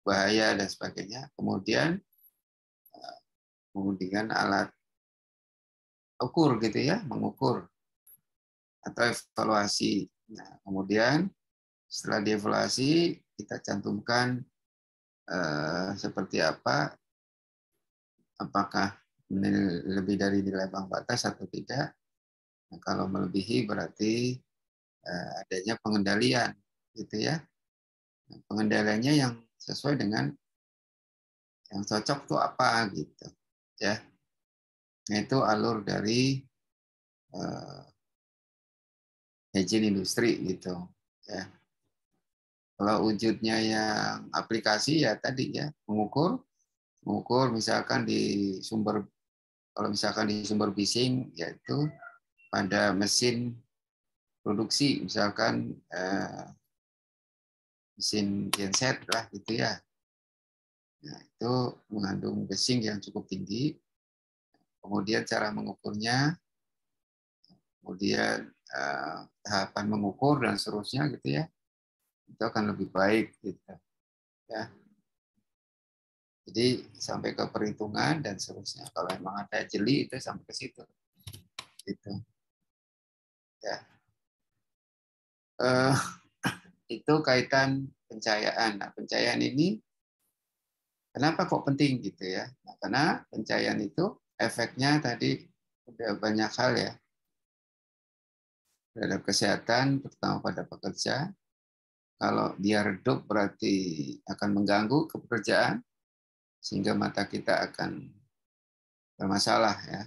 Bahaya dan sebagainya. Kemudian alat ukur gitu ya, mengukur atau evaluasi. Nah, kemudian setelah dievaluasi kita cantumkan seperti apa, apakah lebih dari nilai ambang batas atau tidak. Nah, kalau melebihi berarti adanya pengendalian gitu ya. Nah, pengendaliannya yang sesuai dengan yang cocok tuh apa gitu ya. Nah, itu alur dari izin industri gitu ya. Kalau wujudnya yang aplikasi ya tadi ya, mengukur misalkan di sumber, kalau misalkan di sumber bising yaitu pada mesin produksi, misalkan mesin genset lah gitu ya. Nah, itu mengandung bising yang cukup tinggi. Kemudian cara mengukurnya, kemudian tahapan mengukur dan seterusnya gitu ya, itu akan lebih baik gitu ya. Jadi sampai ke perhitungan dan seterusnya. Kalau memang ada jeli itu sampai ke situ. Gitu. Ya. Itu kaitan pencahayaan. Nah, pencahayaan ini kenapa kok penting gitu ya? Nah, karena pencahayaan itu efeknya tadi udah banyak hal ya. Terhadap kesehatan, terutama pada pekerja. Kalau dia redup berarti akan mengganggu pekerjaan, sehingga mata kita akan bermasalah ya.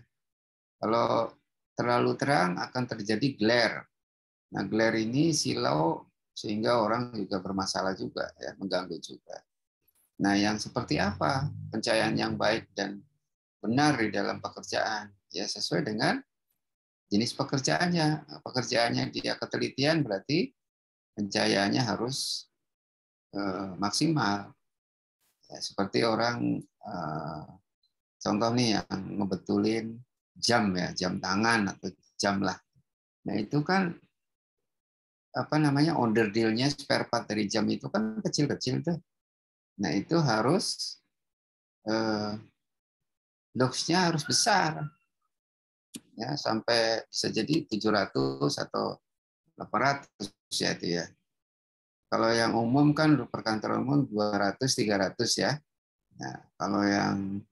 Kalau terlalu terang akan terjadi glare. Nah, glare ini silau sehingga orang juga bermasalah juga ya, mengganggu juga. Nah, yang seperti apa pencahayaan yang baik dan benar di dalam pekerjaan? Ya sesuai dengan jenis pekerjaannya. Pekerjaannya dia ketelitian berarti pencahayaannya harus maksimal. Ya, seperti orang contoh nih yang ngebetulin jam ya, jam tangan atau jam lah. Nah, itu kan apa namanya onderdilnya, spare part dari jam itu kan kecil-kecil tuh. Nah, itu harus docksnya harus besar. Ya, sampai bisa jadi 700 atau 800 ya itu ya. Kalau yang umum kan perkantoran umum 200 300 ya. Nah, kalau yang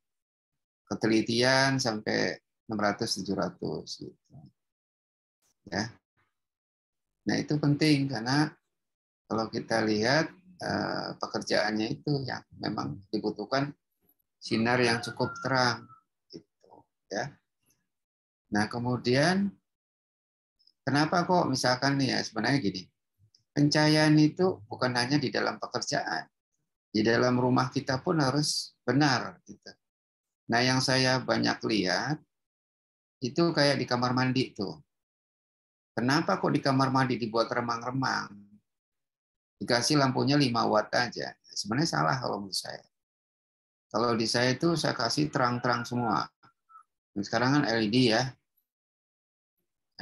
ketelitian sampai 600 700 gitu. Ya. Nah, itu penting karena kalau kita lihat pekerjaannya itu yang memang dibutuhkan sinar yang cukup terang gitu ya. Nah, kemudian kenapa kok misalkan nih ya, sebenarnya gini. Pencahayaan itu bukan hanya di dalam pekerjaan. Di dalam rumah kita pun harus benar gitu. Nah, yang saya banyak lihat itu kayak di kamar mandi tuh. Kenapa kok di kamar mandi dibuat remang-remang? Dikasih lampunya 5 watt aja. Sebenarnya salah kalau menurut saya. Kalau di saya itu saya kasih terang-terang semua. Nah, sekarang kan LED ya.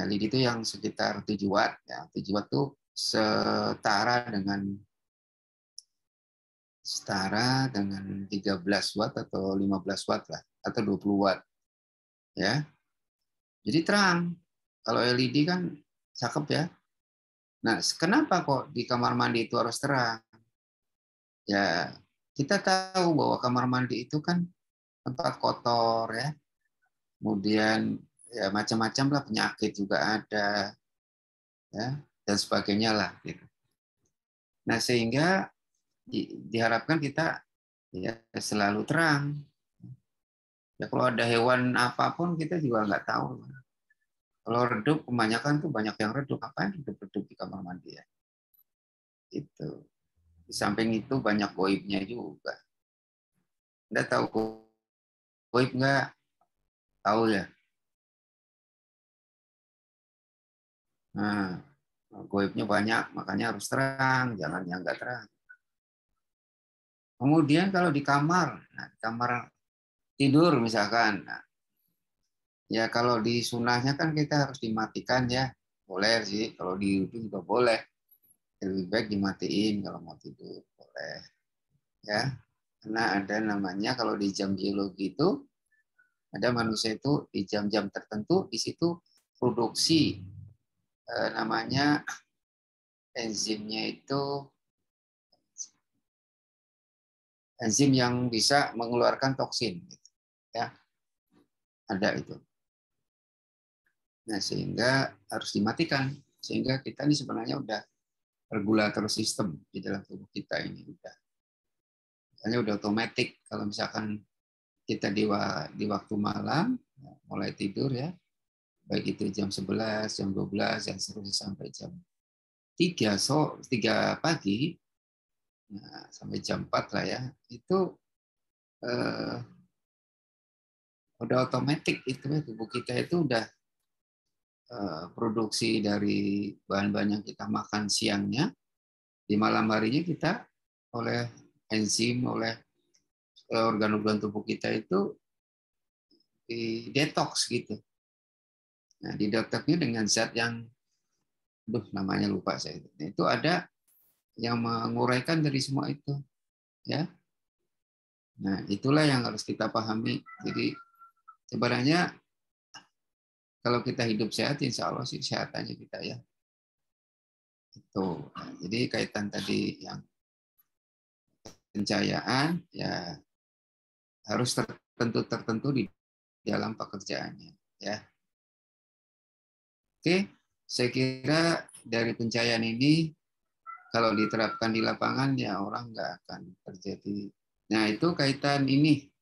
LED itu yang sekitar 7 watt. Ya. 7 watt itu setara dengan 13 watt atau 15 watt lah, atau 20 watt. Ya. Jadi terang. Kalau LED kan cakep ya. Nah, kenapa kok di kamar mandi itu harus terang? Ya, kita tahu bahwa kamar mandi itu kan tempat kotor ya. Kemudian ya macam-macam lah, penyakit juga ada ya, dan sebagainya lah gitu. Nah, sehingga diharapkan kita ya selalu terang. Ya kalau ada hewan apapun kita juga nggak tahu. Kalau redup kebanyakan tuh banyak yang redup, ngapain redup-redup di kamar mandi ya? Itu. Di samping itu banyak goibnya juga. Anda tahu goib nggak? Tahu ya. Nah, goibnya banyak, makanya harus terang, jangan yang nggak terang. Kemudian kalau di kamar, nah, di kamar tidur misalkan, nah, ya kalau di sunahnya kan kita harus dimatikan ya, boleh sih, kalau di itu juga boleh. Lebih baik dimatiin kalau mau tidur, boleh. Ya, karena ada namanya kalau di jam biologi itu, ada manusia itu di jam-jam tertentu, di situ produksi namanya enzimnya itu enzim yang bisa mengeluarkan toksin, ya ada itu. Nah sehingga harus dimatikan, sehingga kita ini sebenarnya udah regulator sistem di dalam tubuh kita ini misalnya udah otomatis kalau misalkan kita di waktu malam mulai tidur ya, baik itu jam 11, jam 12, dan seterusnya sampai jam 3 pagi, nah, sampai jam 4 lah ya, itu udah otomatis itu ya, tubuh kita itu udah produksi dari bahan-bahan yang kita makan siangnya, di malam harinya kita oleh enzim, oleh organ-organ tubuh kita itu di detox gitu. Nah, di detoxnya dengan zat yang namanya lupa saya. Itu ada yang menguraikan dari semua itu, ya. Nah, itulah yang harus kita pahami. Jadi sebenarnya kalau kita hidup sehat, insya Allah sih sehatannya kita ya. Itu. Nah, jadi kaitan tadi yang pencahayaan ya harus tertentu di dalam pekerjaannya, ya. Oke, saya kira dari pencahayaan ini kalau diterapkan di lapangan ya orang nggak akan terjadi. Nah itu kaitan ini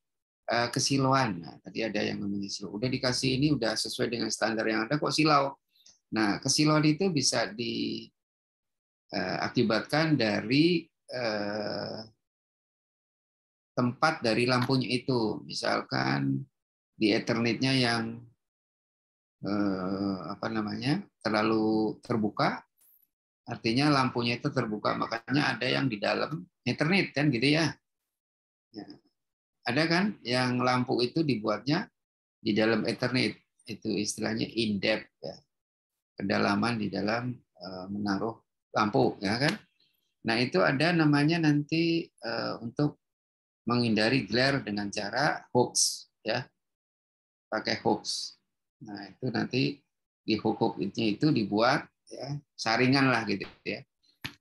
kesiloan. Nah, tadi ada yang namanya silau. Udah dikasih ini udah sesuai dengan standar yang ada kok silau. Nah kesiloan itu bisa diakibatkan dari tempat dari lampunya itu. Misalkan di Ethernetnya yang terlalu terbuka, artinya lampunya itu terbuka, makanya ada yang di dalam Ethernet kan gitu ya. Ada kan yang lampu itu dibuatnya di dalam Ethernet, itu istilahnya in depth ya, kedalaman di dalam menaruh lampu ya kan. Nah itu ada namanya nanti untuk menghindari glare dengan cara hooks ya, pakai hooks. Nah itu nanti di hook-hooknya itu dibuat ya saringan lah gitu ya.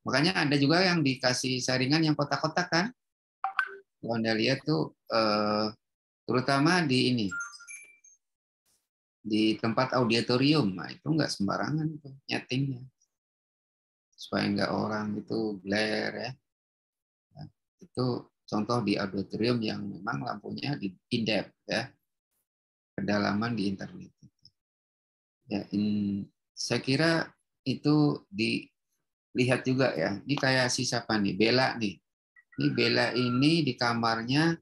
Makanya ada juga yang dikasih saringan yang kotak-kotak kan. Kalau Anda lihat tuh terutama di ini di tempat auditorium, nah itu nggak sembarangan tuh nyetingnya supaya nggak orang itu glare ya. Nah, itu contoh di auditorium yang memang lampunya di in-depth ya, kedalaman di internet. Ya, saya kira itu dilihat juga ya. Ini kayak si siapa nih, Bella nih. Ini Bella ini di kamarnya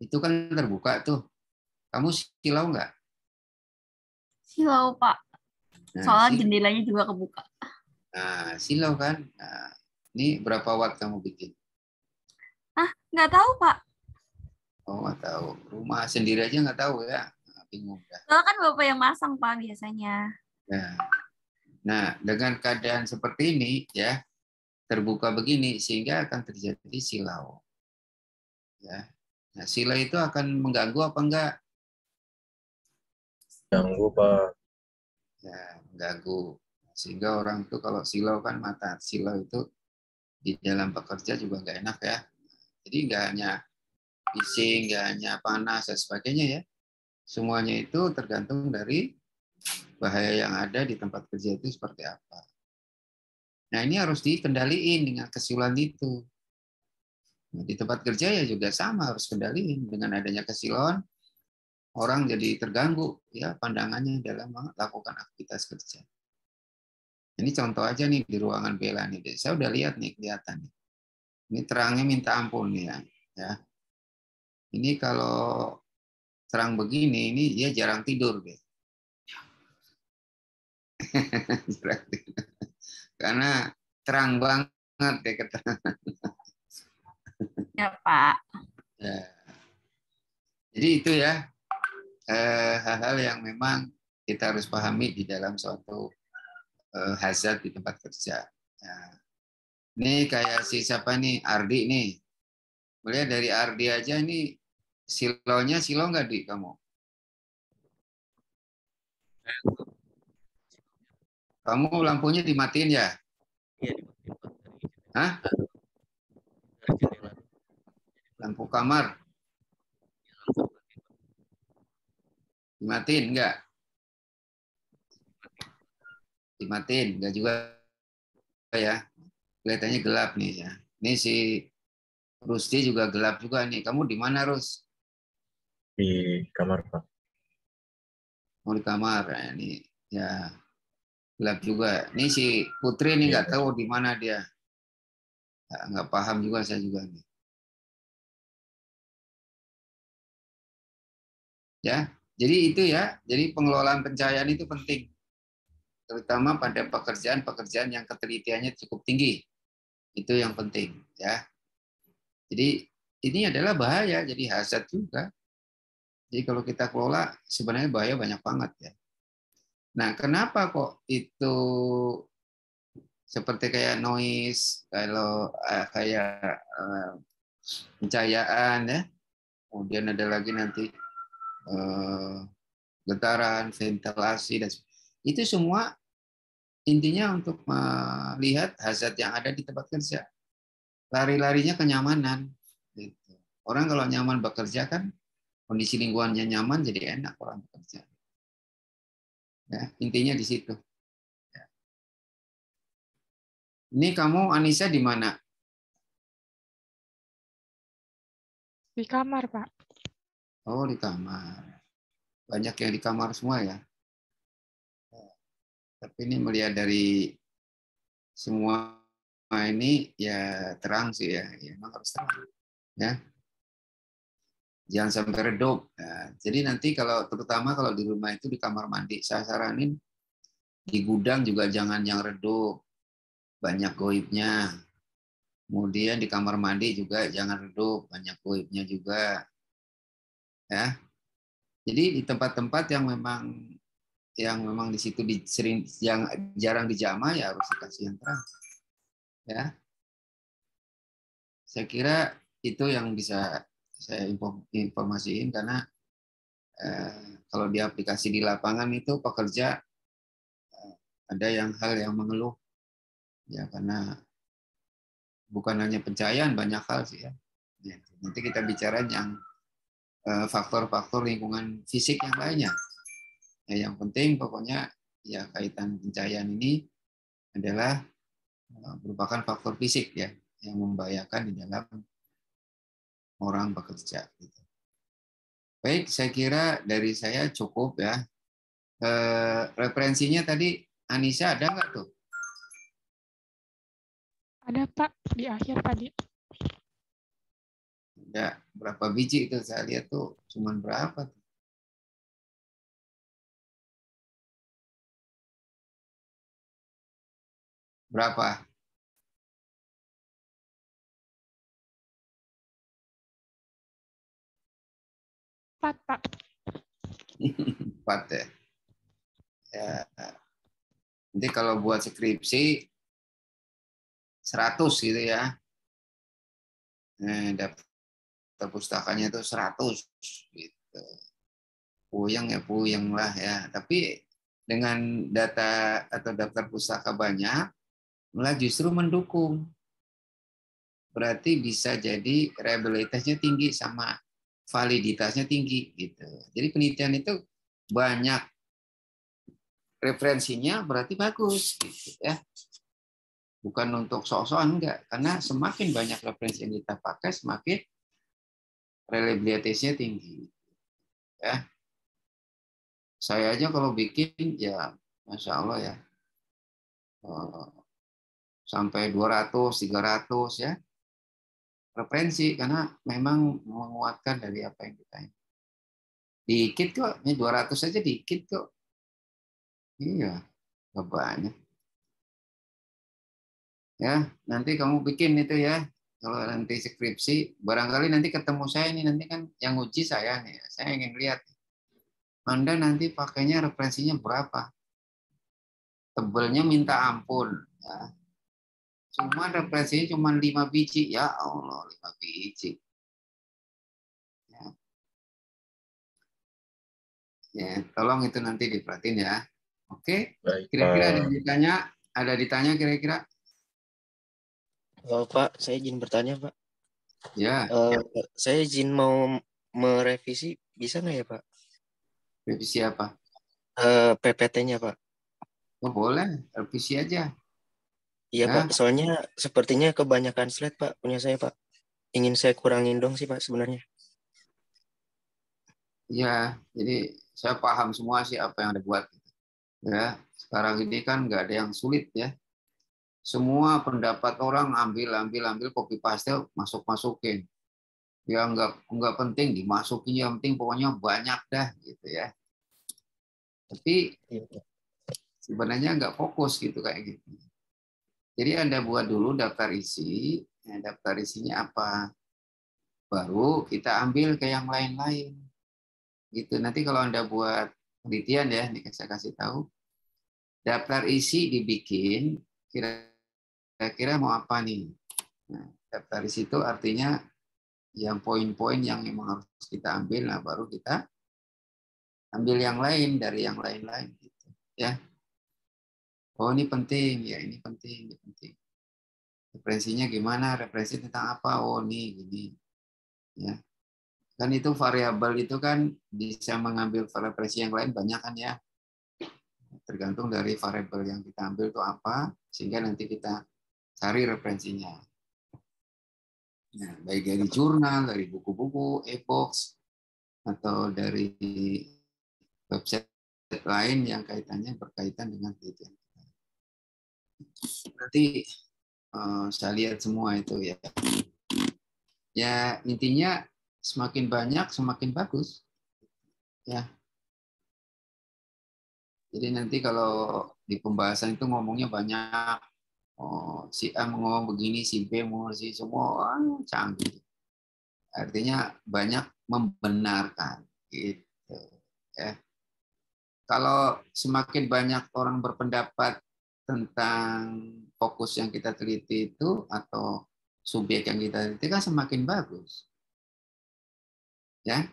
itu kan terbuka tuh. Kamu silau nggak? Silau, Pak. Nah, Soalnya jendelanya juga kebuka. Nah, silau kan. Nah, ini berapa watt kamu bikin? Ah, nggak tahu, Pak. Oh, nggak tahu. Rumah sendiri aja nggak tahu ya. bingung dah. Soalnya kan Bapak yang masang, Pak, biasanya. Nah, dengan keadaan seperti ini ya, terbuka begini sehingga akan terjadi silau. Ya. Nah, silau itu akan mengganggu apa enggak? Ganggu, Pak. Ya, mengganggu. Sehingga orang itu kalau silau kan mata silau itu di dalam bekerja juga nggak enak ya. Jadi nggak hanya bising, nggak hanya panas dan sebagainya ya. Semuanya itu tergantung dari bahaya yang ada di tempat kerja itu seperti apa. Nah, ini harus dikendaliin dengan kesiluan itu. Nah, di tempat kerja ya juga sama, harus kendaliin. Dengan adanya kesiluan, orang jadi terganggu ya pandangannya dalam melakukan aktivitas kerja. Ini contoh aja nih di ruangan Bella nih. Saya udah lihat nih, kelihatan nih. Ini terangnya minta ampun nih ya. Ini kalau terang begini, ini dia jarang tidur deh. Karena terang banget ya keterangan. Ya, Pak. Ya. Jadi itu ya hal-hal yang memang kita harus pahami di dalam suatu hazard di tempat kerja. Nah, ini kayak si siapa nih, Ardi nih. Melihat dari Ardi aja nih, silonya silo nggak di kamu? Kamu lampunya dimatiin ya? Iya, dimatiin, Pak. Hah? Dari jendela. Lampu kamar dimatiin enggak? Dimatiin, enggak juga ya. Kelihatannya gelap nih ya. Ini si Rusdi juga gelap juga nih. Kamu di mana, Rus? Di kamar, Pak. Mau di kamar. Nah, ini ya gelap juga. Ini si Putri nih nggak tahu di mana dia. Nggak paham juga saya juga nih. Ya, jadi itu ya. Jadi pengelolaan pencahayaan itu penting, terutama pada pekerjaan-pekerjaan yang ketelitiannya cukup tinggi. Itu yang penting ya. Jadi ini adalah bahaya, jadi hazard juga. Jadi kalau kita kelola sebenarnya bahaya banyak banget ya. Nah, kenapa kok itu seperti kayak noise, kalau kayak pencahayaan ya. Kemudian ada lagi nanti getaran, ventilasi dan itu semua intinya untuk melihat hazard yang ada di tempat kerja. Lari-larinya kenyamanan. Gitu. Orang kalau nyaman bekerja kan kondisi lingkungannya nyaman jadi enak orang bekerja. Ya, intinya di situ. Ya. Ini kamu Anissa di mana? Di kamar, Pak. Oh, di kamar. Banyak yang di kamar semua ya. Tapi ini melihat dari semua ini ya terang sih ya. Ya memang harus terang. Ya. Jangan sampai redup. Nah, jadi nanti kalau terutama kalau di rumah itu di kamar mandi, saya saranin di gudang juga jangan yang redup, banyak goibnya. Kemudian di kamar mandi juga jangan redup, banyak goibnya juga. Ya. Jadi di tempat-tempat yang memang di situ jarang dijamah ya harus dikasih yang terang. Ya. Saya kira itu yang bisa saya informasiin karena kalau di aplikasi di lapangan itu pekerja ada hal yang mengeluh ya karena bukan hanya pencahayaan, banyak hal sih ya. Nanti kita bicara yang faktor-faktor lingkungan fisik yang lainnya. Ya, yang penting pokoknya ya kaitan pencahayaan ini adalah merupakan faktor fisik ya yang membahayakan di dalam orang bekerja. Gitu. Baik, saya kira dari saya cukup ya. Referensinya tadi Anissa ada nggak tuh? Ada, Pak, di akhir tadi. Ada berapa biji itu saya lihat tuh cuman berapa tuh? Berapa? 4, Pak. 4 ya. Ya. Nanti kalau buat skripsi 100 gitu ya. Daftar pustakanya itu 100 gitu. Puyeng ya puyeng lah ya. Tapi dengan data atau daftar pustaka banyak, malah justru mendukung. Berarti bisa jadi reliabilitasnya tinggi sama validitasnya tinggi gitu. Jadi penelitian itu banyak referensinya berarti bagus gitu ya. Bukan untuk sok-sokan enggak, karena semakin banyak referensi yang kita pakai semakin reliabilitasnya tinggi. Ya. Saya aja kalau bikin ya Masya Allah ya. Sampai 200, 300 ya. Referensi karena memang menguatkan dari apa yang kita ini. Dikit kok, ini 200 saja dikit kok. Iya, nggak banyak. Ya, nanti kamu bikin itu ya. Kalau nanti skripsi, barangkali nanti ketemu saya ini nanti kan yang uji saya nih. Saya ingin lihat. Anda nanti pakainya referensinya berapa? Tebelnya minta ampun. Ya. Cuma referensinya cuma 5 biji. Ya Allah, 5 biji. Ya. Ya, tolong itu nanti diperhatiin ya. Oke? Kira-kira ada yang ditanya? Ada ditanya kira-kira? Oh, Pak, saya izin bertanya, Pak. Ya. Saya izin mau merevisi, bisa nggak ya, Pak? Revisi apa? PPT-nya, Pak. Oh, boleh, revisi aja. Iya, Ya. Pak. Soalnya sepertinya kebanyakan slide, Pak, punya saya, Pak. Ingin saya kurangin dong sih, Pak, sebenarnya. Iya, jadi saya paham semua sih apa yang Anda buat. Ya, sekarang ini kan nggak ada yang sulit ya. Semua pendapat orang ambil copy paste masukin. Ya nggak penting dimasukin, yang penting pokoknya banyak dah gitu ya. Tapi sebenarnya nggak fokus gitu kayak gitu. Jadi Anda buat dulu daftar isi, ya, daftar isinya apa, baru kita ambil ke yang lain-lain. Gitu. Nanti kalau Anda buat penelitian ya, ini saya kasih tahu, daftar isi dibikin kira-kira mau apa nih. Nah, daftar isi itu artinya yang poin-poin yang memang harus kita ambil, nah baru kita ambil yang lain dari yang lain-lain gitu ya. Oh ini penting ya, ini penting, ini penting. Referensinya gimana? Referensi tentang apa? Oh ini gini ya. Kan itu variabel itu kan bisa mengambil referensi yang lain banyak kan ya. Tergantung dari variabel yang kita ambil itu apa, sehingga nanti kita cari referensinya. Nah, baik dari jurnal, dari buku-buku, e-books, atau dari website lain yang kaitannya berkaitan dengan penelitian. Nanti saya lihat semua itu ya. Ya intinya semakin banyak semakin bagus. Ya. Jadi nanti kalau di pembahasan itu ngomongnya banyak. Oh, si A ngomong begini, si B ngomong si semua canggih. Artinya banyak membenarkan gitu ya. Kalau semakin banyak orang berpendapat tentang fokus yang kita teliti itu atau subjek yang kita teliti kan semakin bagus. Ya.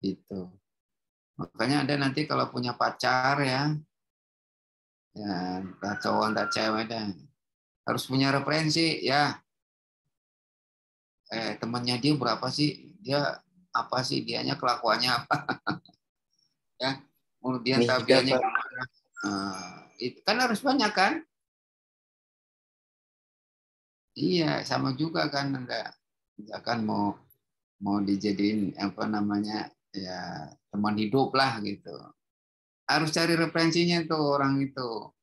Gitu. Makanya Anda nanti kalau punya pacar ya entah cowok entah cewek dan harus punya referensi ya. Temannya dia berapa sih? Dia apa sih? Dianya kelakuannya apa? Ya. Kemudian tabiannya gimana? Itu kan harus banyak kan? Iya, sama juga kan enggak kan mau dijadiin apa namanya ya teman hidup lah gitu. Harus cari referensinya tuh orang itu.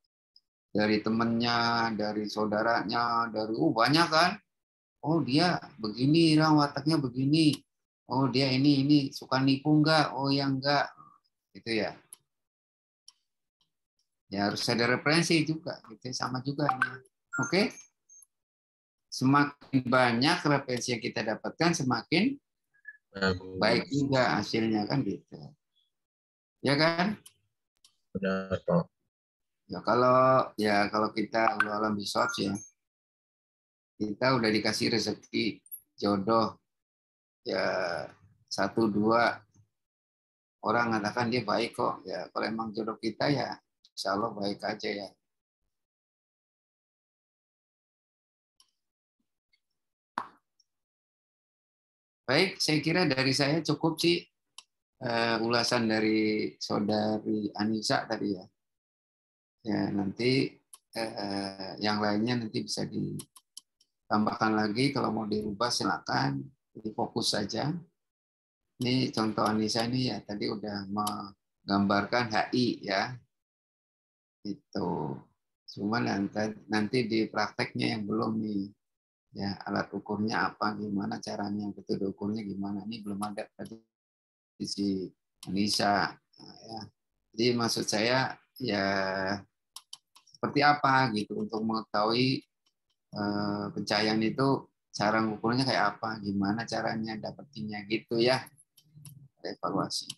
Dari temennya, dari saudaranya, dari banyak kan. Oh dia begini, wataknya begini. Oh dia ini suka nipu enggak? Oh ya enggak. Gitu ya. Ya harus ada referensi juga, gitu sama juga. Oke? Semakin banyak referensi yang kita dapatkan, semakin baik juga hasilnya kan gitu. Ya kan? Benar, Pak. Ya kalau kita alam bisawab ya, kita udah dikasih rezeki jodoh ya, satu dua orang mengatakan dia baik kok. Ya kalau emang jodoh kita ya insya Allah baik aja ya. Baik, saya kira dari saya cukup sih ulasan dari saudari Anissa tadi ya. Ya nanti yang lainnya nanti bisa ditambahkan lagi, kalau mau dirubah silakan. Jadi fokus saja. Ini contoh Anissa ini ya tadi udah menggambarkan HI ya. Itu. Cuma nanti di prakteknya yang belum nih. Ya, alat ukurnya apa, gimana caranya, betul ukurnya gimana. Ini belum ada tadi si Anissa. Nah, ya. Jadi maksud saya ya seperti apa gitu untuk mengetahui pencahayaan itu cara ngukurnya kayak apa, gimana caranya dapetinnya gitu ya, evaluasi.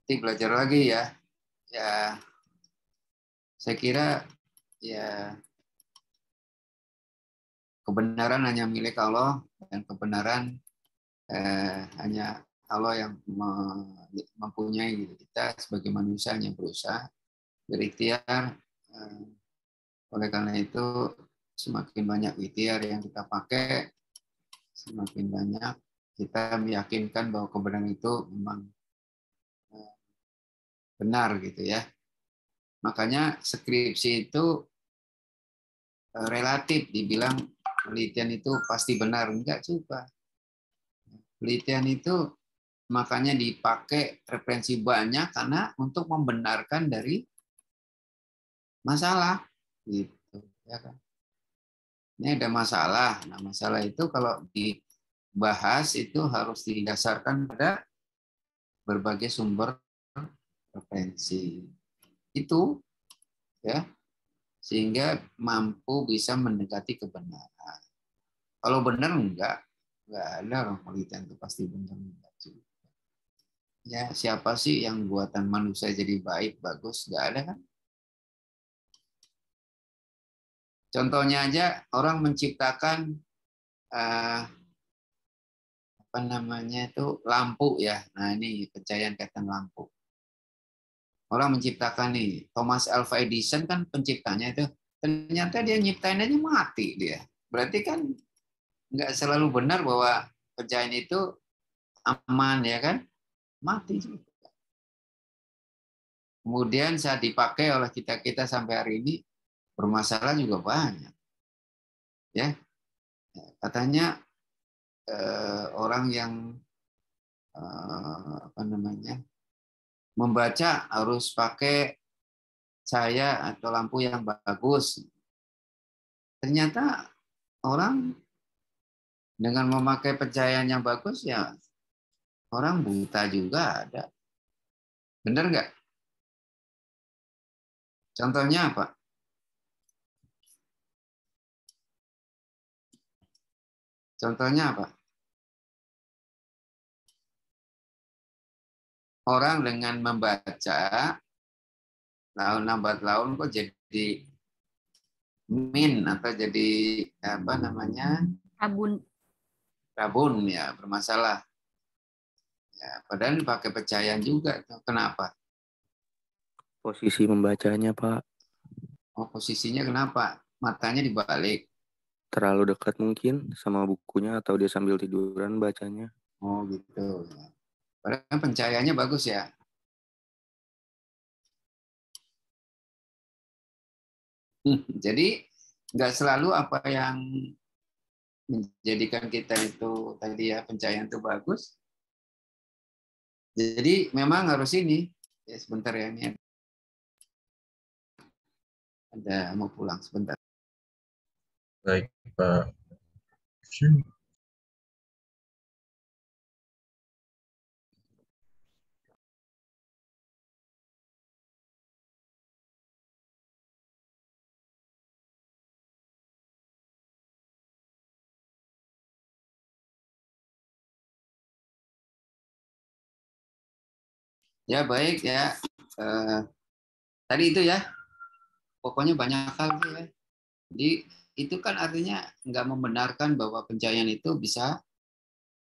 Nanti belajar lagi ya. Ya, saya kira ya kebenaran hanya milik Allah dan kebenaran hanya Allah yang mempunyai gitu. Kita sebagai manusia hanya berusaha berikhtiar. Oleh karena itu semakin banyak ikhtiar yang kita pakai, semakin banyak kita meyakinkan bahwa kebenaran itu memang benar gitu ya. Makanya skripsi itu relatif, dibilang penelitian itu pasti benar, enggak juga. Penelitian itu makanya dipakai referensi banyak karena untuk membenarkan dari masalah gitu ya kan. Ini ada masalah. Nah, masalah itu kalau dibahas itu harus didasarkan pada berbagai sumber referensi. Itu ya, sehingga mampu bisa mendekati kebenaran. Kalau benar enggak ada orang penelitian itu pasti benar enggak juga. Ya, siapa sih yang buatan manusia jadi baik, bagus? Enggak ada kan? Contohnya aja orang menciptakan apa namanya itu lampu ya. Nah ini pencahayaan kaitan lampu. Orang menciptakan nih Thomas Alva Edison kan penciptanya itu. Ternyata dia nyiptain aja mati dia. Berarti kan nggak selalu benar bahwa pencahayaan itu aman ya kan? Mati juga. Kemudian saat dipakai oleh kita sampai hari ini bermasalah juga banyak. Ya. Katanya orang yang apa namanya membaca harus pakai cahaya atau lampu yang bagus. Ternyata orang dengan memakai pencahayaan yang bagus ya orang buta juga ada. Benar nggak? Contohnya apa? Contohnya apa? Orang dengan membaca laun lambat laun kok jadi min atau jadi apa namanya rabun ya, bermasalah ya, padahal pakai pencahayaan juga. Kenapa? Posisi membacanya, Pak. Oh, posisinya kenapa? Matanya dibalik. Terlalu dekat mungkin sama bukunya atau dia sambil tiduran bacanya. Oh gitu. Padahal pencahayaannya bagus ya. Jadi nggak selalu apa yang menjadikan kita itu tadi ya pencahayaan itu bagus. Jadi memang harus ini. Ya sebentar ya, ini ada mau pulang sebentar. Baik, Pak. Ya baik ya. Tadi itu ya. Pokoknya banyak hal ya. Jadi itu kan artinya nggak membenarkan bahwa pencahayaan itu bisa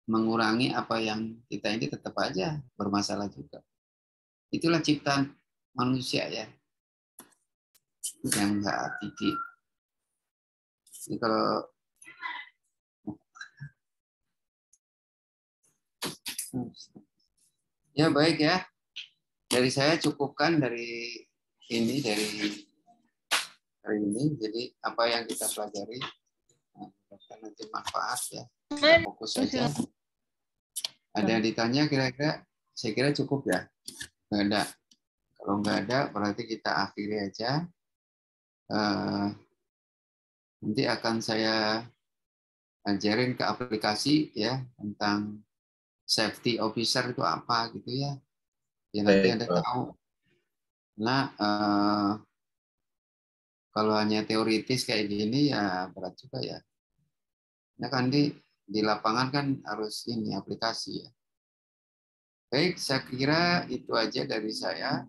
mengurangi apa yang kita ini tetap aja bermasalah juga. Itulah ciptaan manusia ya, yang nggak hakiki. Jadi kalau ya baik ya, dari saya cukupkan dari ini dari hari ini. Jadi apa yang kita pelajari nanti manfaat ya. Kita fokus saja. Ada yang ditanya kira-kira? Saya kira cukup ya. Nggak ada. Kalau nggak ada berarti kita akhiri aja. Nanti akan saya ajarin ke aplikasi ya tentang safety officer itu apa gitu ya. Ya nanti Anda tahu. Nah kalau hanya teoritis kayak gini ya berat juga ya. Nah kan di lapangan kan harus ini aplikasi ya. Baik, saya kira itu aja dari saya.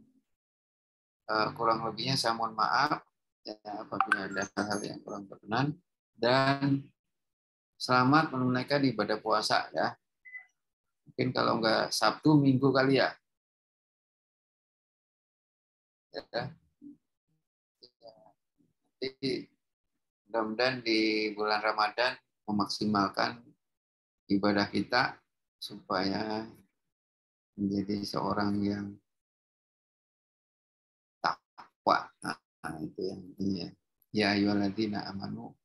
Kurang lebihnya saya mohon maaf ya, apabila ada hal-hal yang kurang berkenan. Dan selamat menunaikan ibadah puasa ya. Mungkin kalau nggak Sabtu, Minggu kali ya. Jadi mudah-mudahan di bulan Ramadan memaksimalkan ibadah kita supaya menjadi seorang yang takwa. Nah, itu yang ini ya. Ya ayyuhalladzina amanu